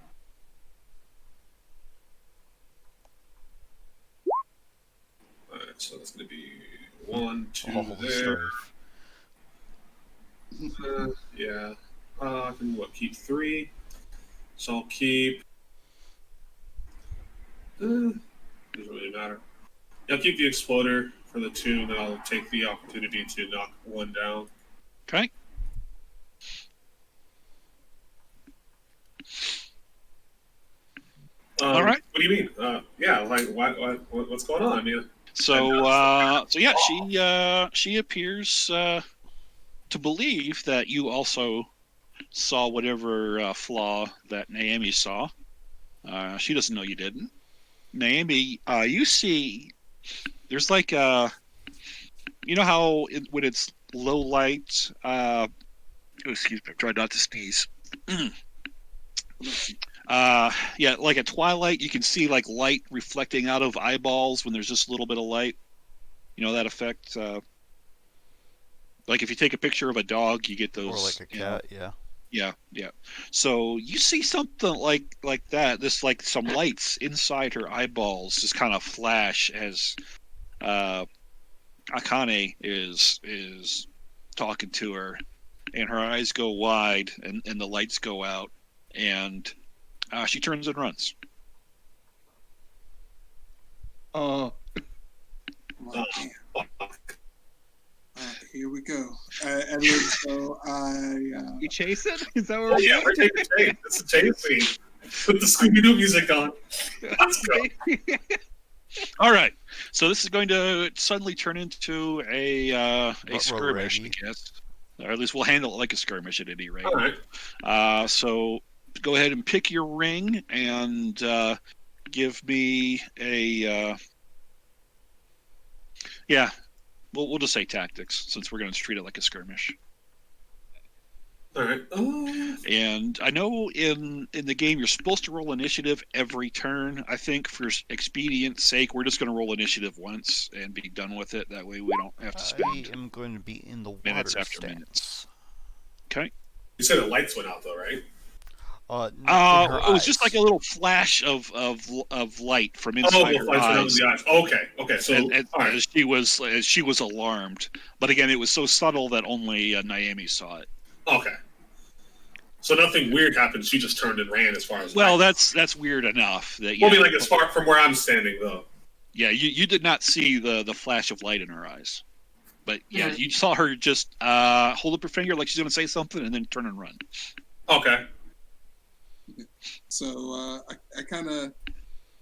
Alright, so that's going to be 1, 2 All there. strife. Yeah. I can keep 3. So I'll keep. Doesn't really matter. I'll keep the exploder for the 2, and then I'll take the opportunity to knock 1 down. Okay. All right. What do you mean? Yeah, like what's going on? I mean, So yeah, she appears to believe that you also saw whatever flaw that Naomi saw. She doesn't know you didn't. Naomi, you see, there's like you know how when it's low light. Excuse me, try not to sneeze. Yeah, like at twilight, you can see like light reflecting out of eyeballs when there's just a little bit of light. You know that effect. Like if you take a picture of a dog, you get those. Or like a cat, yeah. Yeah. So you see something like that. This like some lights inside her eyeballs just kind of flash as Akane is talking to her, and her eyes go wide, and the lights go out, and she turns and runs. Oh. Here we go. And then so You chase it? Is that what we're yeah, we're taking a chase. It's a chase scene. Put the Scooby-Doo music on. Let's go. All right. So this is going to suddenly turn into a skirmish, ready. I guess. Or at least we'll handle it like a skirmish at any rate. All right. So go ahead and pick your ring and give me a. Yeah, we'll just say tactics since we're going to treat it like a skirmish. All right. And I know in the game you're supposed to roll initiative every turn. I think for expedience sake, we're just going to roll initiative once and be done with it. That way we don't have to spend. I am going to be in the water minutes after stance. minutes. Okay. You said the lights went out though, right? In her It was just eyes. like a little flash of light from inside the her lights went out of eyes. the eyes. Okay. So And all right. as she was alarmed, but again, it was so subtle that only Naomi saw it. Okay. So nothing weird happened. She just turned and ran as far as. Well, that's weird enough. That Well, I mean, like as far from where I'm standing, though. Yeah, you did not see the flash of light in her eyes, but yeah, you saw her just hold up her finger like she's going to say something, and then turn and run. Okay. So I kind of,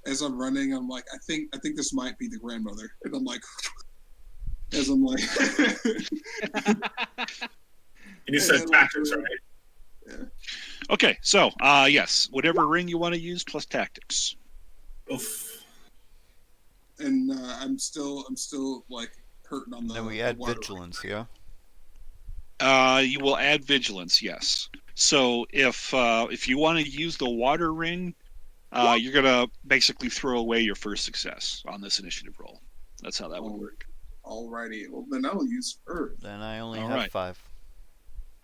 as I'm running, I'm like, I think this might be the grandmother, and I'm like, as I'm like, And you said tactics, right? Yeah. Okay, so yes, whatever ring you want to use plus tactics. Oof. And I'm still like hurting on the. Then we the add water. vigilance, yeah? You will add vigilance, yes. So if you want to use the water ring, you're gonna basically throw away your first success on this initiative roll. That's how that would work. Alrighty, well then I'll use Earth. Then I only All have right. 5.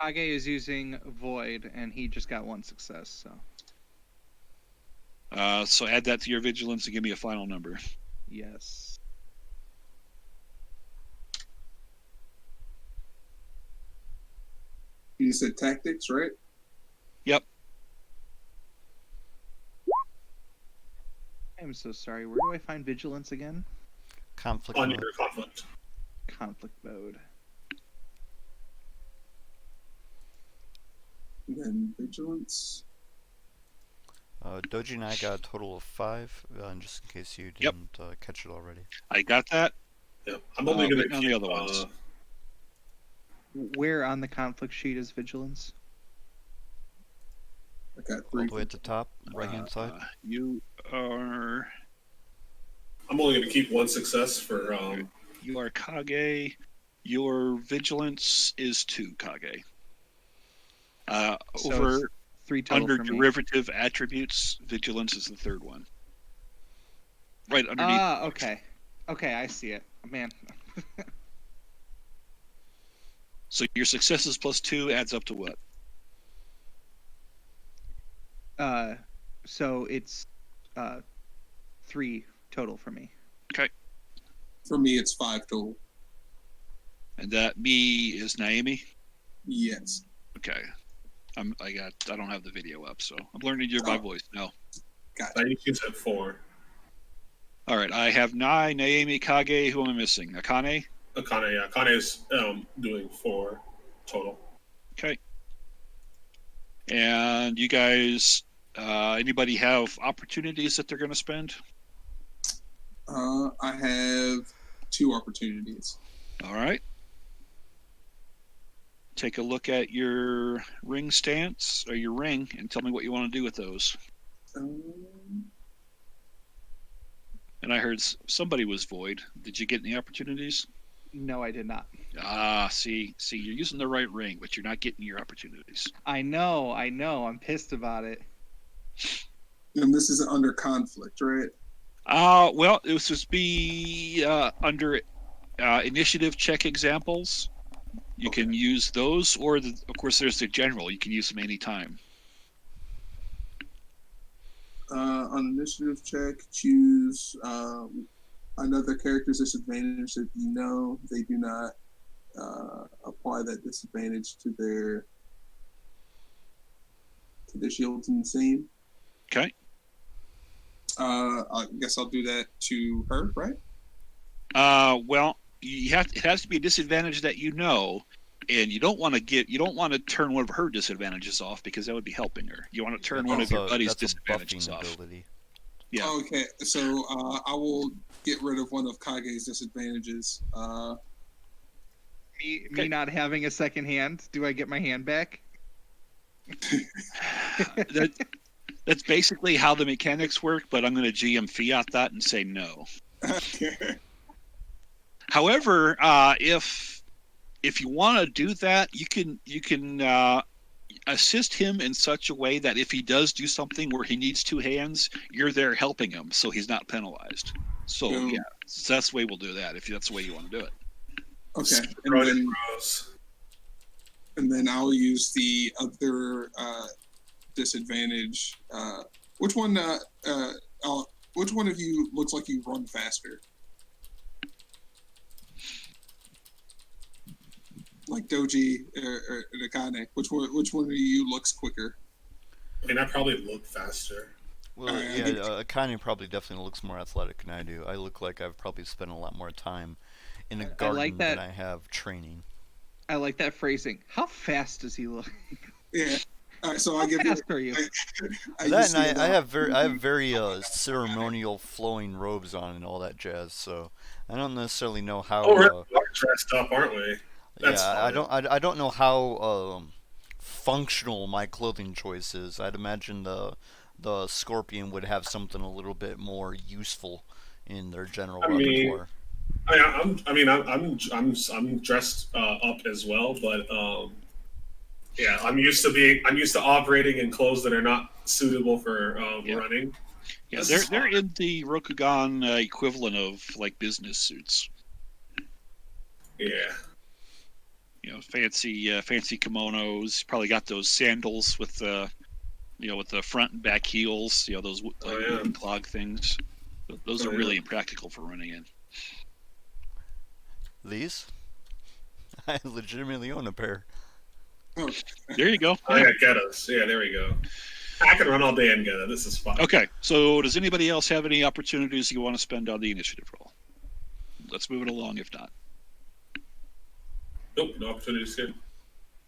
Kage is using Void, and he just got 1 success, so. So add that to your vigilance and give me a final number. Yes. You said tactics, right? Yep. I'm so sorry. Where do I find vigilance again? Conflict On mode. your conflict. Conflict mode. Then vigilance. Doji and I got a total of 5, just in case you Yep. didn't catch it already. I got that. Yeah. I'm only going waiting to on keep the other ones. Where on the conflict sheet is vigilance? I got All 3. the way at the top, right-hand side. You are I'm only going to keep 1 success for. you are Kage. Your vigilance is 2, Kage. So Over it's 3 total under for me. derivative attributes, vigilance is the third one. Right underneath. Okay. Okay, I see it. Man. So your successes plus 2 adds up to what? So it's 3 total for me. For me, it's 5 total. And that me is Naomi. Yes. Okay. I don't have the video up, so I'm learning my voice now. Gotcha. Naishi's at 4. All right, I have Nai, Naomi, Kage. Who am I missing? Akane. Akane, yeah. Akane's doing 4 total. Okay. And you guys, anybody have opportunities that they're going to spend? I have 2 opportunities. All right. Take a look at your ring stance or your ring and tell me what you want to do with those. And I heard somebody was void. Did you get any opportunities? No, I did not. See, you're using the right ring, but you're not getting your opportunities. I know. I'm pissed about it. And this is under conflict, right? Well, it was just be under initiative check examples. You can use those, or of course, there's the general. You can use them anytime. On initiative check, choose another character's disadvantage that you know they do not apply that disadvantage to their shields and same. Okay. I guess I'll do that to her, right? Well, it has to be a disadvantage that you know, and you don't want to turn one of her disadvantages off because that would be helping her. You want to turn one of your buddy's disadvantages off. Ability. Yeah. Okay, so I will get rid of one of Kage's disadvantages. Me not having a second hand. Do I get my hand back? That's basically how the mechanics work, but I'm going to GM fiat that and say no. Okay. However, if you want to do that, you can assist him in such a way that if he does do something where he needs 2 hands, you're there helping him, so he's not penalized. So yeah, so that's the way we'll do that. If that's the way you want to do it. Okay, and then I'll use the other disadvantage. Which one of you looks like you run faster? Like Doji or Nakane? Which one of you looks quicker? I mean, I probably look faster. Well, Akane probably definitely looks more athletic than I do. I look like I've probably spent a lot more time in a garden than I have training. I like that phrasing. How fast does he look? Yeah. All right, so How fast are you? I have very ceremonial flowing robes on and all that jazz. So I don't necessarily know how. We're dressed up, aren't we? That's yeah, fine. I don't know how functional my clothing choice is. I'd imagine the Scorpion would have something a little bit more useful in their general repertoire. I'm dressed up as well, but yeah, I'm used to operating in clothes that are not suitable for running. Yeah, they're in the Rokugan equivalent of like business suits. Yeah. You know, fancy kimonos. Probably got those sandals with the front and back heels. You know, those wooden clog things. Those are really impractical for running in. These? I legitimately own a pair. Oh. There you go. I got Getos. Yeah, there we go. I can run all day in Geto. This is fun. Okay, so does anybody else have any opportunities you want to spend on the initiative roll? Let's move it along if not. Nope, no opportunities here.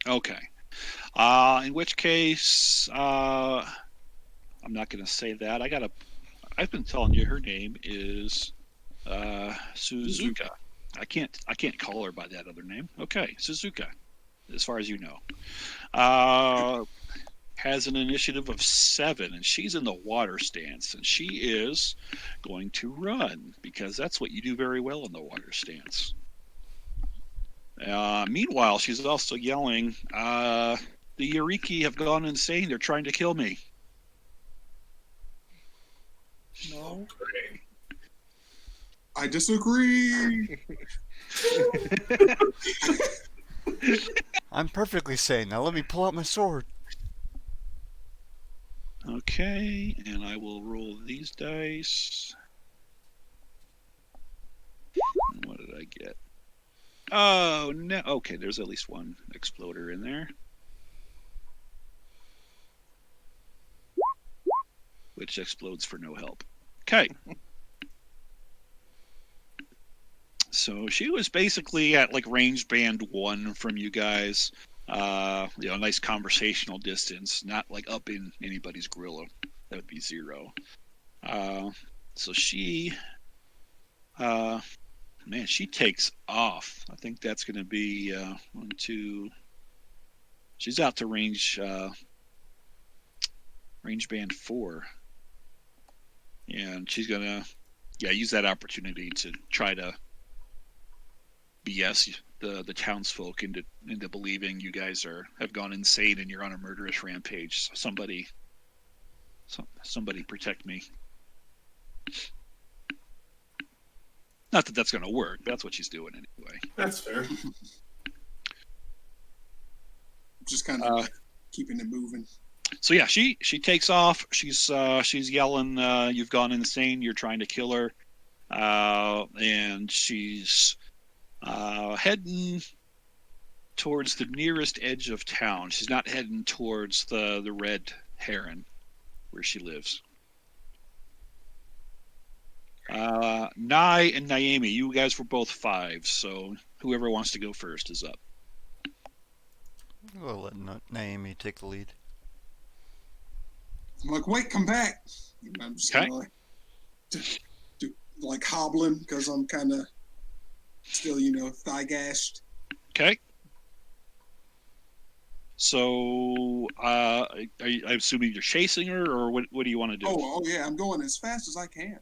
Okay. In which case, I'm not going to say that. I've been telling you her name is Suzuka. I can't call her by that other name. Okay, Suzuka, as far as you know. Has an initiative of 7, and she's in the water stance, and she is going to run because that's what you do very well in the water stance. Meanwhile, she's also yelling, The Yoriki have gone insane. They're trying to kill me. No. Great. I disagree. I'm perfectly sane. Now let me pull out my sword. Okay, and I will roll these dice. And what did I get? Oh, no. Okay, there's at least one exploder in there. Which explodes for no help. Okay. So she was basically at like range band 1 from you guys. Nice conversational distance, not like up in anybody's grill. That would be 0. So she, she takes off. I think that's going to be 1, 2. She's out to range band 4, and she's gonna use that opportunity to try to BS the townsfolk into believing you guys have gone insane and you're on a murderous rampage. Somebody protect me. Not that that's gonna work. That's what she's doing anyway. That's fair. Just kind of keeping it moving. So yeah, she takes off. She's yelling, "You've gone insane! You're trying to kill her!" And she's heading towards the nearest edge of town. She's not heading towards the Red Heron, where she lives. Nai and Naomi, you guys were both 5, so whoever wants to go first is up. We'll let Naomi take the lead. I'm like, wait, come back. And I'm just kind of like hobbling because I'm kind of still, thigh gashed. Okay. So, I'm assuming you're chasing her, or what do you want to do? Oh yeah, I'm going as fast as I can.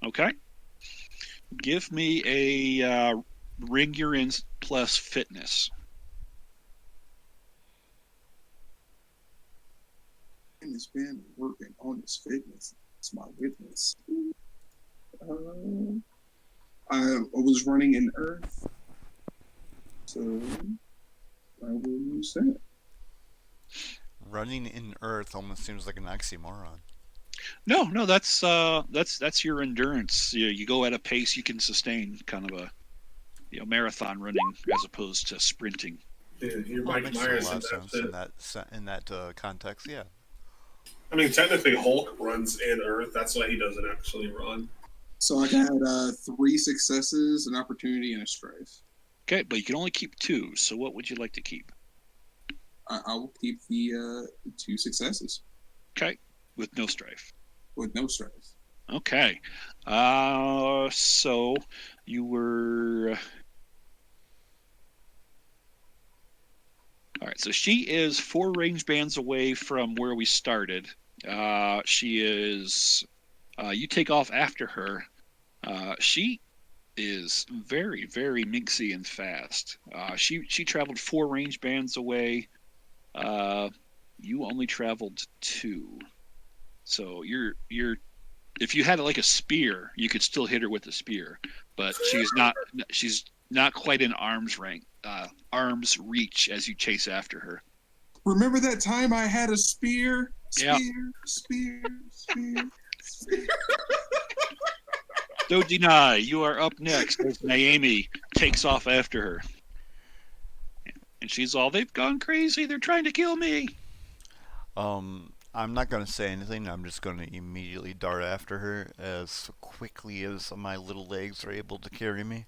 Okay. Give me a ring you're in plus fitness. And it's been working on his fitness. It's my witness. I was running in Earth, so I will use that. Running in Earth almost seems like an oxymoron. No, that's your endurance. You go at a pace you can sustain, kind of a marathon running as opposed to sprinting. You're Well, Mike makes Myers a lot of sense too. in that context. Yeah. I mean, technically, Hulk runs in Earth. That's why he doesn't actually run. So I got 3 successes, an opportunity, and a strife. Okay, but you can only keep 2. So what would you like to keep? I will keep the 2 successes. Okay, with no strife. With no strife. Okay, so you were. All right, so she is 4 range bands away from where we started. She is. You take off after her. She is very, very minxy and fast. She traveled 4 range bands away. You only traveled 2. So you're if you had like a spear, you could still hit her with a spear, but she's not quite in arm's reach as you chase after her. Remember that time I had a spear? Yeah. Spear. Dojinai, you are up next as Naomi takes off after her. And she's all, they've gone crazy, they're trying to kill me. I'm not going to say anything. I'm just going to immediately dart after her as quickly as my little legs are able to carry me.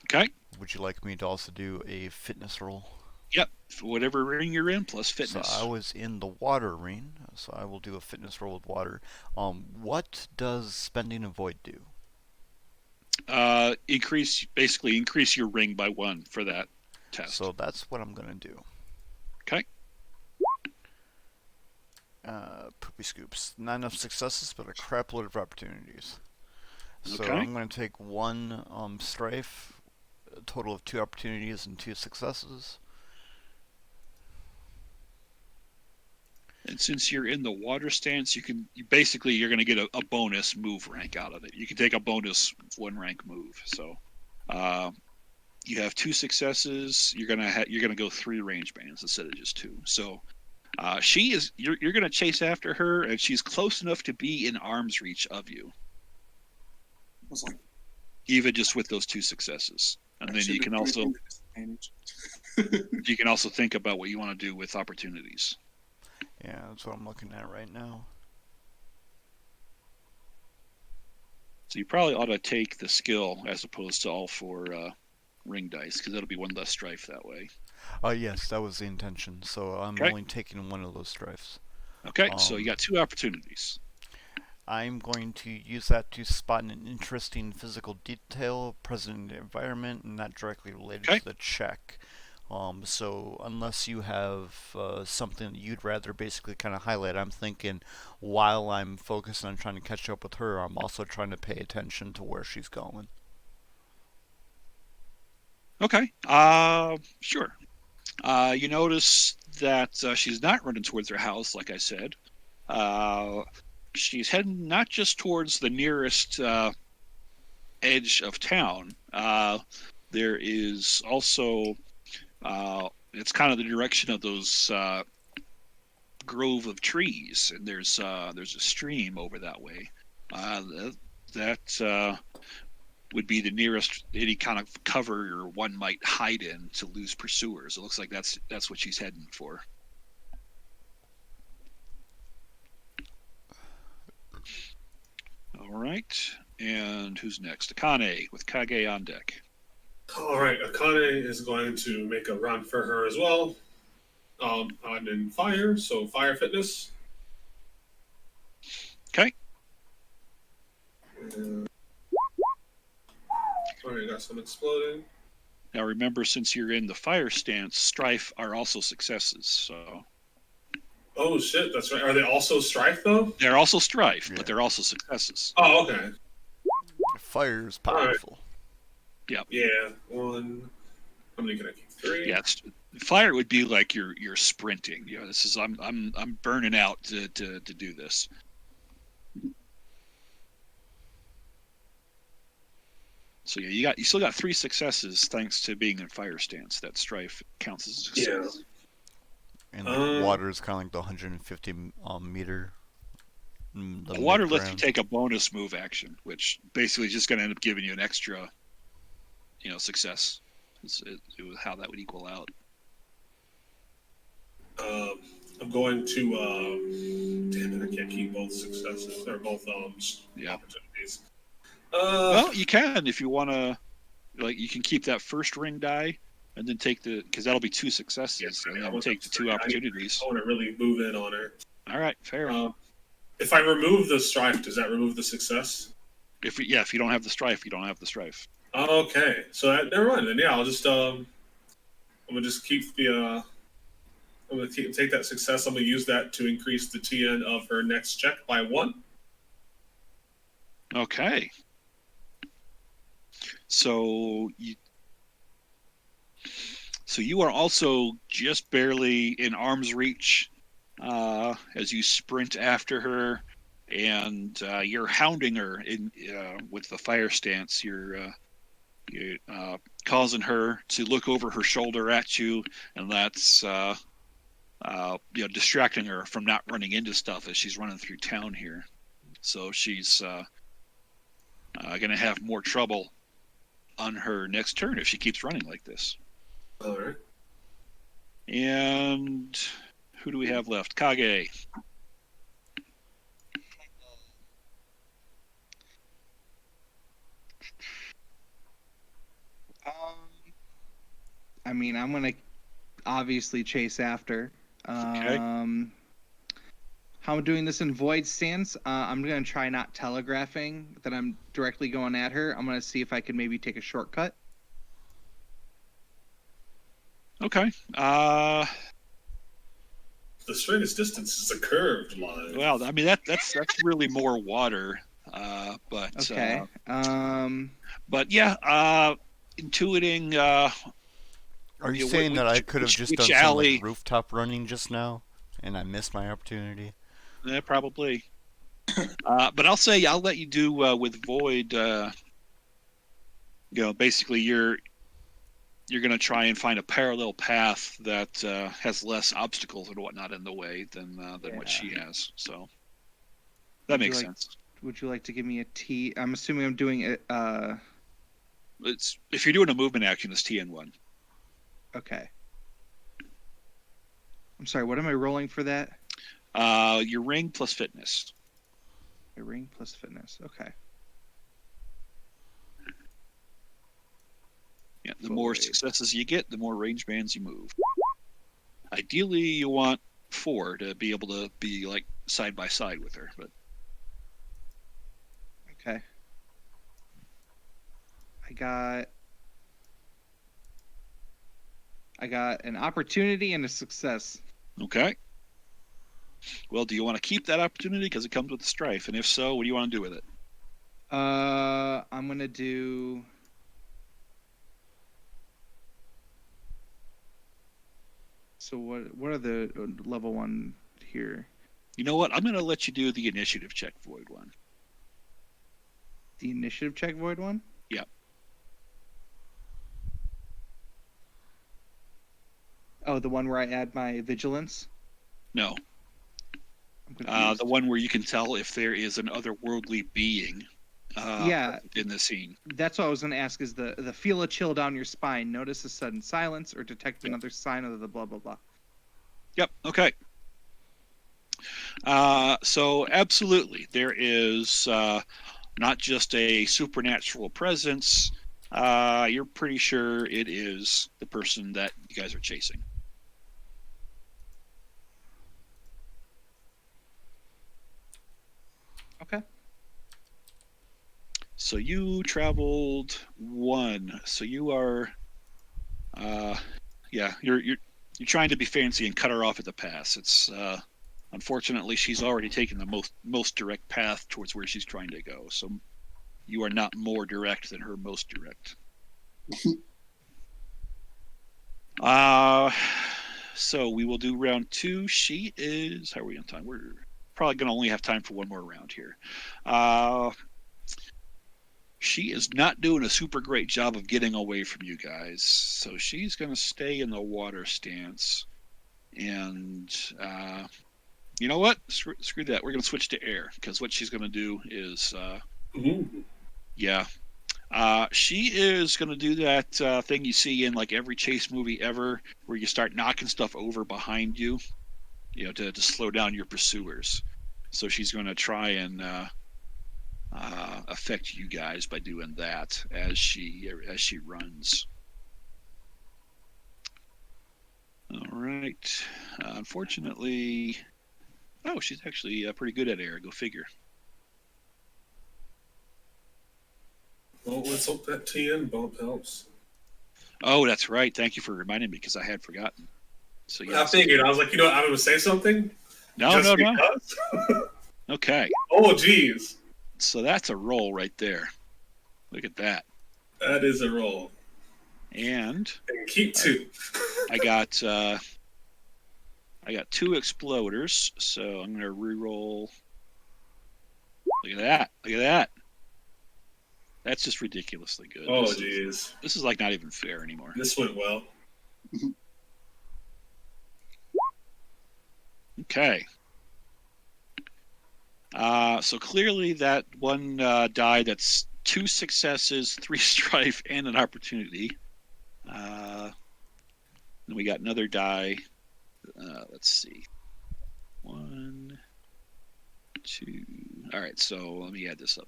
Okay. Would you like me to also do a fitness roll? Yep. Whatever ring you're in, plus fitness. So I was in the water ring, so I will do a fitness roll with water. What does spending a void do? Increase your ring by 1 for that test. So that's what I'm going to do. Okay. Poopy scoops. Not enough successes, but a crap load of opportunities. So Okay. I'm going to take 1 strife, a total of 2 opportunities and 2 successes. And since you're in the water stance, you're going to get a bonus move rank out of it. You can take a bonus 1 rank move. So you have 2 successes. You're gonna go 3 range bands instead of just 2. So you're gonna chase after her, and she's close enough to be in arm's reach of you. I was like, even just with those 2 successes. And then you can also think about what you want to do with opportunities. Yeah, that's what I'm looking at right now. So you probably ought to take the skill as opposed to all 4 ring dice, because that'll be 1 less strife that way. Yes, that was the intention. So I'm only taking 1 of those strifes. Okay, so you got 2 opportunities. I'm going to use that to spot an interesting physical detail present in the environment, and not directly related to the check. So unless you have something that you'd rather basically kind of highlight, I'm thinking while I'm focused on trying to catch up with her, I'm also trying to pay attention to where she's going. Okay, sure. You notice that she's not running towards her house, like I said. She's heading not just towards the nearest edge of town. There is also, it's kind of the direction of those grove of trees, and there's a stream over that way. That would be the nearest any kind of cover one might hide in to lose pursuers. It looks like that's what she's heading for. All right, and who's next? Akane with Kage on deck. All right, Akane is going to make a run for her as well. I'm in fire, so fire fitness. Okay. Sorry, I got some exploding. Now remember, since you're in the fire stance, strife are also successes. So. Oh shit, that's right. Are they also strife though? They're also strife, but they're also successes. Oh, okay. Fire's powerful. Right. Yeah. Yeah. 1. How many can I keep? 3. Yeah, fire would be like you're sprinting. You know, this is I'm burning out to do this. So yeah, you still got 3 successes thanks to being in fire stance. That strife counts as a success. Yeah. And water is kind of like the 150 meter. The water lets you take a bonus move action, which basically is just going to end up giving you an extra, success. It's how that would equal out. I'm going to. Damn it! I can't keep both successes. They're both opportunities. Well, you can if you want to. Like, you can keep that first ring die, and then take because that'll be 2 successes, and then take the 2 opportunities. I want to really move in on her. All right, fair. If I remove the strife, does that remove the success? If you don't have the strife, you don't have the strife. Okay, so never mind then. Yeah, I'll just I'm gonna just keep the I'm gonna take that success. I'm gonna use that to increase the TN of her next check by 1. Okay. So you are also just barely in arm's reach as you sprint after her, and you're hounding her with the fire stance. You're causing her to look over her shoulder at you, and that's distracting her from not running into stuff as she's running through town here. So she's going to have more trouble on her next turn if she keeps running like this. All right. And who do we have left? Kage. I mean, I'm gonna obviously chase after. Okay. How I'm doing this in void stance, I'm gonna try not telegraphing that I'm directly going at her. I'm gonna see if I can maybe take a shortcut. Okay. The straightest distance is a curved line. Well, I mean that's really more water. But okay. But yeah, intuiting. Are you saying that I could have just done some rooftop running just now? and I missed my opportunity. Yeah, probably. But I'll say I'll let you do with Void. Basically you're going to try and find a parallel path that has less obstacles and whatnot in the way than what she has. So that makes sense. Would you like to give me a T? I'm assuming I'm doing it. It's if you're doing a movement action, it's TN1. Okay. I'm sorry. What am I rolling for that? Your ring plus fitness. A ring plus fitness. Okay. Yeah, the more successes you get, the more range bands you move. Ideally, you want 4 to be able to be like side by side with her, but okay. I got an opportunity and a success. okay. Well, do you want to keep that opportunity because it comes with the strife? And if so, what do you want to do with it? I'm gonna do. So what are the level 1 here? You know what? I'm going to let you do the initiative check, Void one. The initiative check, Void 1? Yeah. Oh, the one where I add my vigilance? No. I'm confused. The one where you can tell if there is an otherworldly being in the scene. That's what I was going to ask, is the feel a chill down your spine, notice a sudden silence, or detect another sign of the blah, blah, blah. Yep, okay. So absolutely, there is not just a supernatural presence. You're pretty sure it is the person that you guys are chasing. Okay. So you traveled 1. So you are, you're trying to be fancy and cut her off at the pass. It's unfortunately she's already taken the most direct path towards where she's trying to go. So you are not more direct than her most direct. So we will do round 2. She is, how are we on time? We're probably going to only have time for one more round here. She is not doing a super great job of getting away from you guys. So she's going to stay in the water stance. And you know what? Screw that. We're going to switch to air because what she's going to do is, she is going to do that thing you see in like every chase movie ever where you start knocking stuff over behind you, to slow down your pursuers. So she's going to try and affect you guys by doing that as she runs. All right. Unfortunately, she's actually pretty good at air. Go figure. Well, let's hope that TN bump helps. Oh, that's right. Thank you for reminding me because I had forgotten. So yeah, I figured. I was like, I'm going to say something. No. Because. Okay. Oh, geez. So that's a roll right there. Look at that. That is a roll. And keep 2. I got 2 exploders, so I'm gonna re-roll. Look at that. That's just ridiculously good. Oh, jeez. This is like not even fair anymore. This went well. Okay. So clearly that one die, that's 2 successes, 3 strife, and an opportunity. Then we got another die. Let's see. 1, 2. All right, so let me add this up.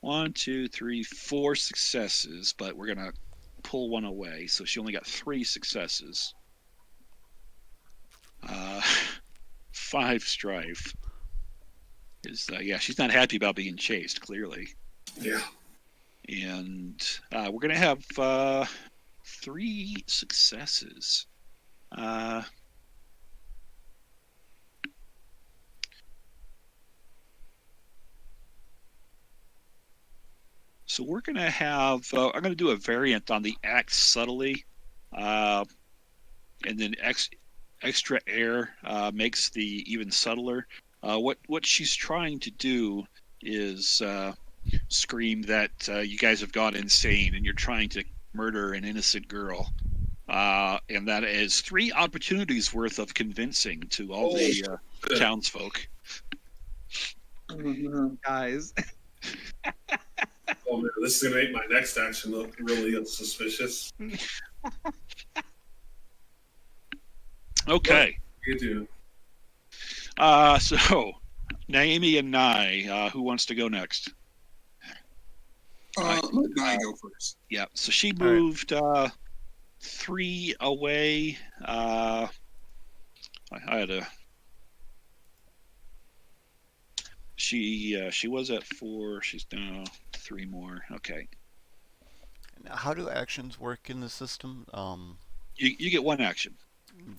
1, 2, 3, 4 successes, but we're gonna pull 1 away, so she only got 3 successes. 5 strife. She's not happy about being chased, clearly. Yeah. And we're gonna have 3 successes. So we're going to have, I'm going to do a variant on the act subtly, and then extra air makes the even subtler. What she's trying to do is scream that you guys have gone insane and you're trying to murder an innocent girl. And that is 3 opportunities worth of convincing to all the townsfolk. Guys. Oh man, this is gonna make my next action look really suspicious. Okay. You do. So Naomi and Nye, who wants to go next? Let Nye go first. Yeah. So she moved 3 away. I had a. She was at 4. She's now 3 more. Okay. Now, how do actions work in the system? You get 1 action.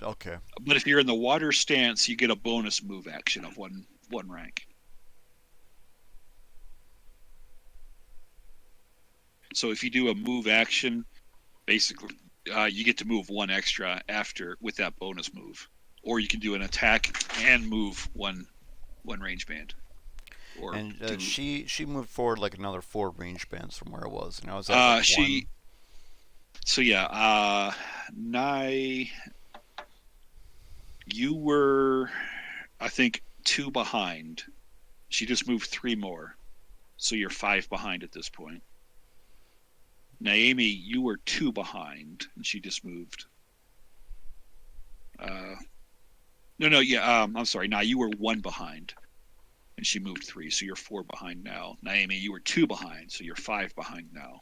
Okay. But if you're in the water stance, you get a bonus move action of one rank. So if you do a move action, basically you get to move 1 extra after with that bonus move, or you can do an attack and move one range band. Or and she moved forward like another 4 range bands from where I was, and I was at like 1. So yeah, Nye, you were, I think, 2 behind. She just moved 3 more, so you're 5 behind at this point. Naomi, you were 2 behind, and she just moved. I'm sorry. Nah, you were 1 behind, and she moved 3, so you're 4 behind now. Naomi, you were 2 behind, so you're 5 behind now.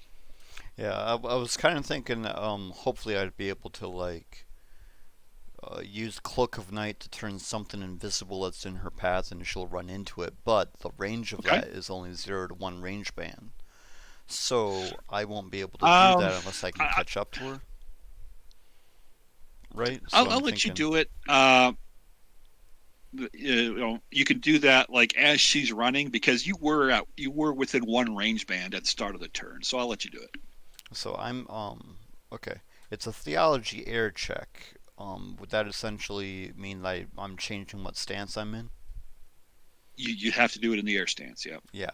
Yeah, I was kind of thinking, hopefully I'd be able to like use Cloak of Night to turn something invisible that's in her path, and she'll run into it. But the range of that is only 0 to 1 range band. So I won't be able to do that unless I can catch up to her. Right? So I'll let you do it. You can do that like as she's running, because you were within 1 range band at the start of the turn. So I'll let you do it. So I'm okay. It's a theology air check. Would that essentially mean that I'm changing what stance I'm in? You have to do it in the air stance. Yeah. Yeah.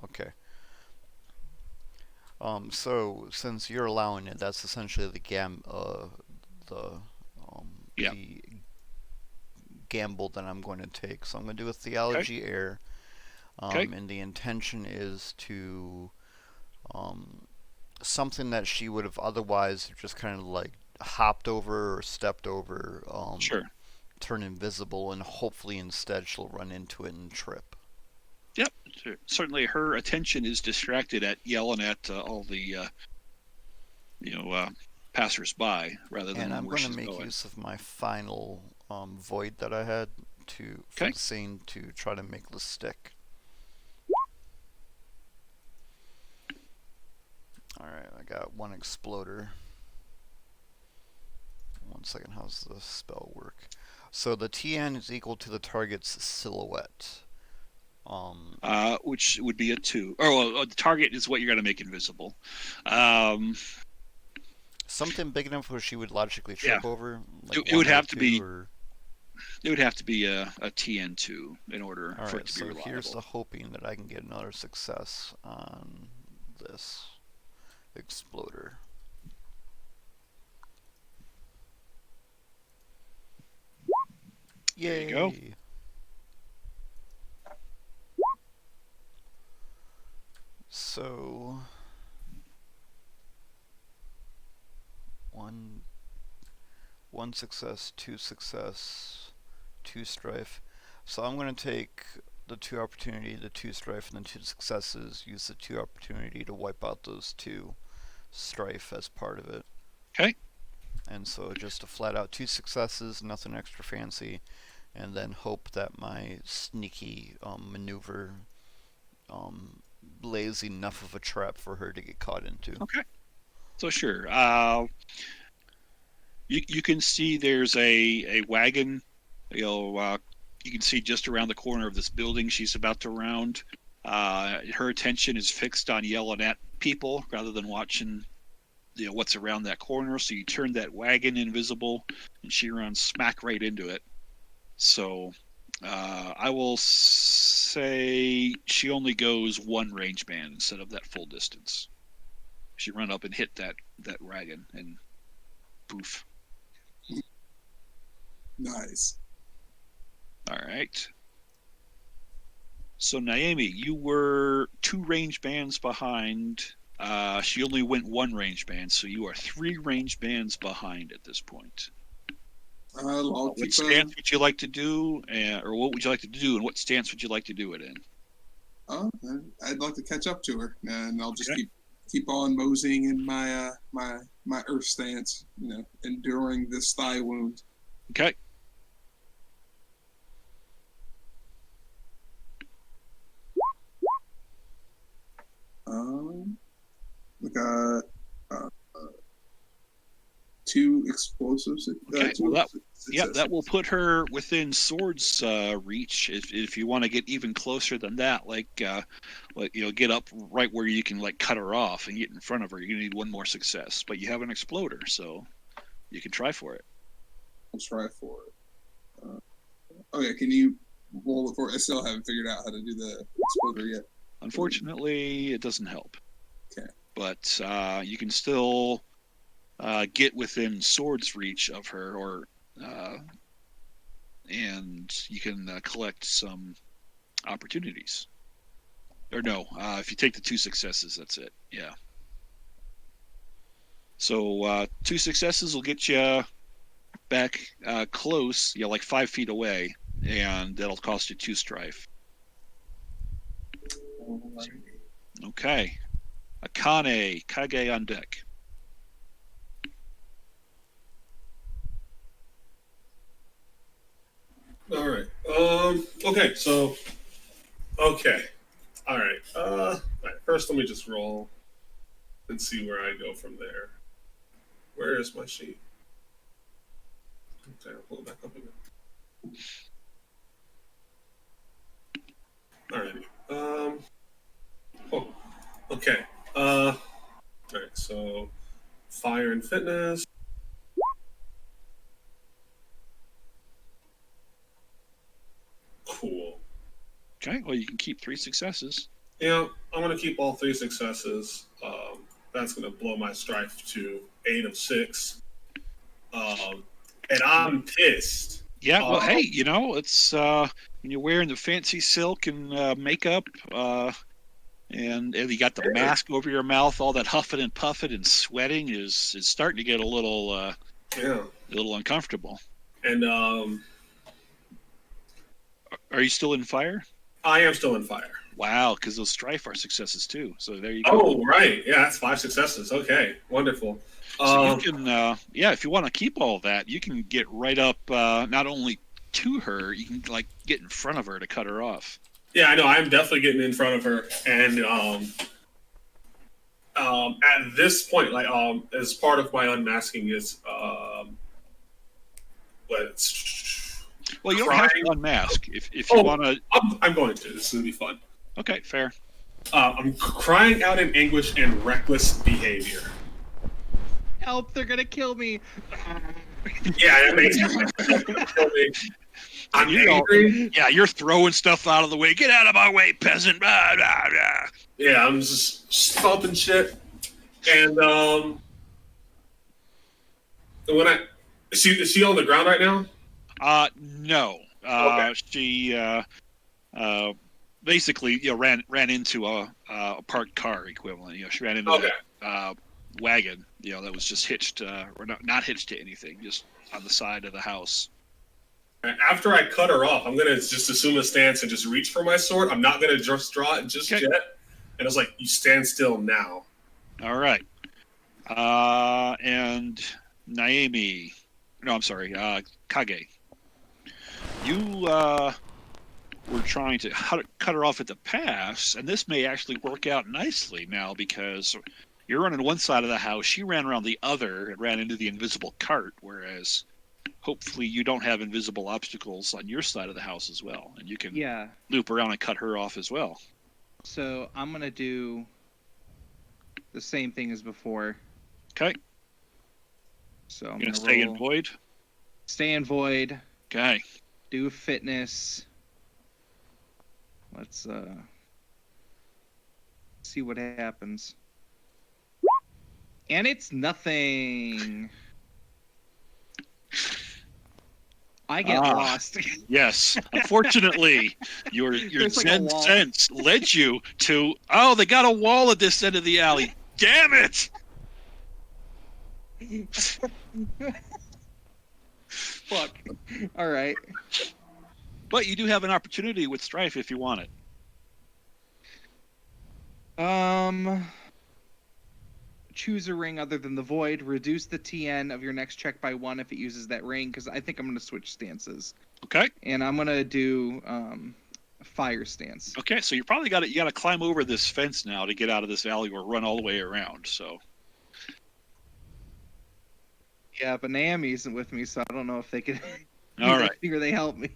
Okay. So since you're allowing it, that's essentially the gamble that I'm going to take. So I'm going to do a theology air. And the intention is to something that she would have otherwise just kind of like hopped over or stepped over. Sure. Turn invisible, and hopefully instead she'll run into it and trip. Yep, certainly her attention is distracted at yelling at all the, passers-by rather than and I'm where she's make going. use of my final void that I had for the scene to try to make this stick. Alright, I got 1 exploder. 1 second, how's the spell work? So the TN is equal to the target's silhouette. Which would be a 2. The target is what you're going to make invisible. Something big enough where she would logically trip over. Like it would have to be. Or... It would have to be a TN2 in order for it to be reliable. So here's the hoping that I can get another success on this exploder. Yay. There you go. So 1 success, 2 success, 2 strife. So I'm going to take the 2 opportunity, the 2 strife, and then 2 successes. Use the 2 opportunity to wipe out those 2 strife as part of it. Okay. And so just a flat out 2 successes, nothing extra fancy, and then hope that my sneaky maneuver lays enough of a trap for her to get caught into. Okay. So sure. You can see there's a wagon. You can see just around the corner of this building she's about to round. Her attention is fixed on yelling at people rather than watching what's around that corner. So you turn that wagon invisible, and she runs smack right into it. So I will say she only goes one range band instead of that full distance. She run up and hit that wagon, and poof. Nice. All right. So Naomi, you were 2 range bands behind. She only went 1 range band, so you are 3 range bands behind at this point. I'll What keep stance would you like to do, or what would you like to do, and what stance would you like to do it in? I'd like to catch up to her, and I'll just keep on moseying in my my earth stance, enduring this thigh wound. Okay. We got 2 explosives. Okay. That will put her within sword's reach. If you want to get even closer than that, get up right where you can cut her off and get in front of her. You need 1 more success, but you have an exploder, so you can try for it. I'll try for it. Okay, can you roll it for it? I still haven't figured out how to do the exploder yet. Unfortunately, it doesn't help. Okay. But you can still get within sword's reach of her, and you can collect some opportunities. Or no, if you take the 2 successes, that's it. Yeah. So 2 successes will get you back close, 5 feet away, and that'll cost you 2 strife. Okay. Akane, Kage on deck. All right. Okay. So. Okay. All right. All right. First, let me just roll and see where I go from there. Where is my sheet? Okay, I'll pull it back up again. All right. Oh. Okay. All right. So, fire and fitness. Cool. Okay, well, you can keep 3 successes. Yeah, I'm going to keep all 3 successes. That's going to blow my strife to 8 of 6. And I'm pissed. Yeah, well, hey, it's when you're wearing the fancy silk and makeup, and you got the mask over your mouth, all that huffing and puffing and sweating is starting to get a little uncomfortable. And are you still in fire? I am still in fire. Wow, because those strife are successes too. So there you go. Oh, right. Yeah, that's 5 successes. Okay, wonderful. So you can, if you want to keep all that, you can get right up, not only to her, you can get in front of her to cut her off. Yeah, I know. I'm definitely getting in front of her, and at this point, as part of my unmasking is, well, you don't have to unmask if you want to. I'm going to. This is gonna be fun. Okay, fair. I'm crying out in anguish and reckless behavior. Help! They're gonna kill me. Yeah, that makes sense. I'm angry. Yeah, you're throwing stuff out of the way. Get out of my way, peasant! Blah, blah, blah. Yeah, I'm just stomping shit, and when is she on the ground right now? No. Okay. She basically ran into a parked car equivalent. She ran into that wagon. That was just hitched or not hitched to anything, just on the side of the house. After I cut her off, I'm gonna just assume a stance and just reach for my sword. I'm not gonna just draw it just yet. And it's like, you stand still now. All right. And Naomi, no, I'm sorry, Kage. You were trying to cut her off at the pass, and this may actually work out nicely now because you're running one side of the house. She ran around the other and ran into the invisible cart, whereas hopefully you don't have invisible obstacles on your side of the house as well, and you can loop around and cut her off as well. So I'm going to do the same thing as before. Okay. So I'm You're gonna gonna stay in roll. void. Stay in void. Okay. Do fitness. Let's see what happens. And it's nothing. I get lost. Yes. Unfortunately, your There's like a Zen wall. sense led you to. Oh, they got a wall at this end of the alley. Damn it! Fuck. All right. But you do have an opportunity with Strife if you want it. Choose a ring other than the void. Reduce the TN of your next check by 1 if it uses that ring, because I think I'm going to switch stances. Okay. And I'm going to do fire stance. Okay, so you probably got to climb over this fence now to get out of this alley or run all the way around. So. Yeah, but Naomi isn't with me, so I don't know if they can. All right. Or they help me.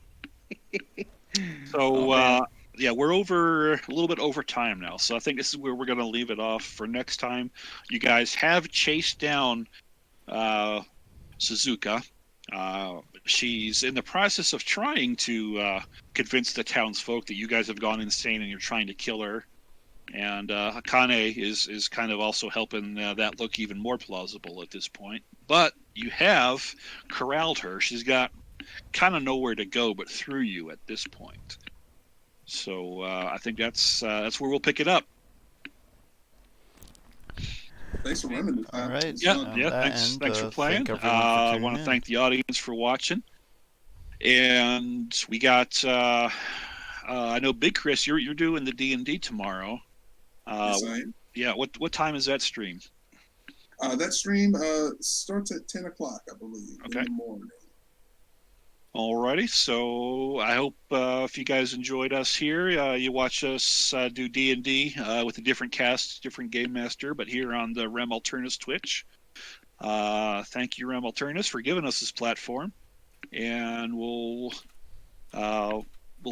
So yeah, we're over a little bit over time now. So I think this is where we're going to leave it off for next time. You guys have chased down Suzuka. She's in the process of trying to convince the townsfolk that you guys have gone insane and you're trying to kill her. And Akane is kind of also helping that look even more plausible at this point. But you have corralled her. She's got kind of nowhere to go but through you at this point. So I think that's where we'll pick it up. Thanks for running this. All right. Yeah. Thanks for playing. I want to thank the audience for watching. And we got. I know Big Chris, you're doing the D&D tomorrow. Yes, I am. Yeah. What time is that stream? That stream starts at 10 o'clock, I believe, in the morning. Alrighty, so I hope if you guys enjoyed us here, you watch us do D&D with a different cast, different game master, but here on the Rem Alternus Twitch. Thank you, Rem Alternus, for giving us this platform, and we'll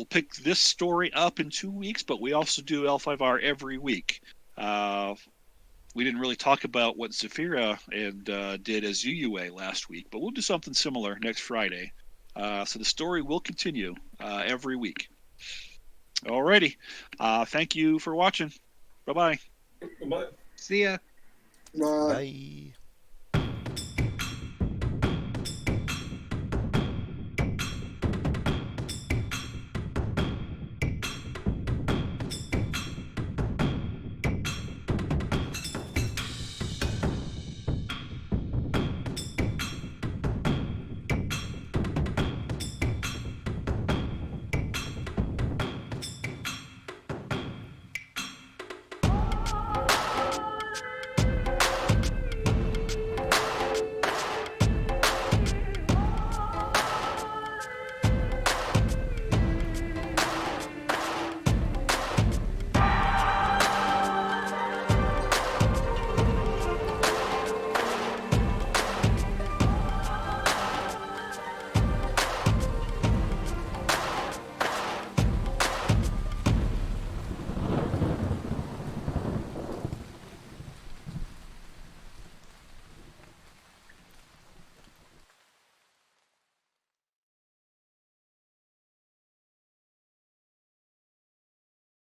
pick this story up in 2 weeks, but we also do L5R every week. We didn't really talk about what Zafira did as UUA last week, but we'll do something similar next Friday. So the story will continue every week. Alrighty. Thank you for watching. Bye-bye. Bye. See ya. Bye. Bye.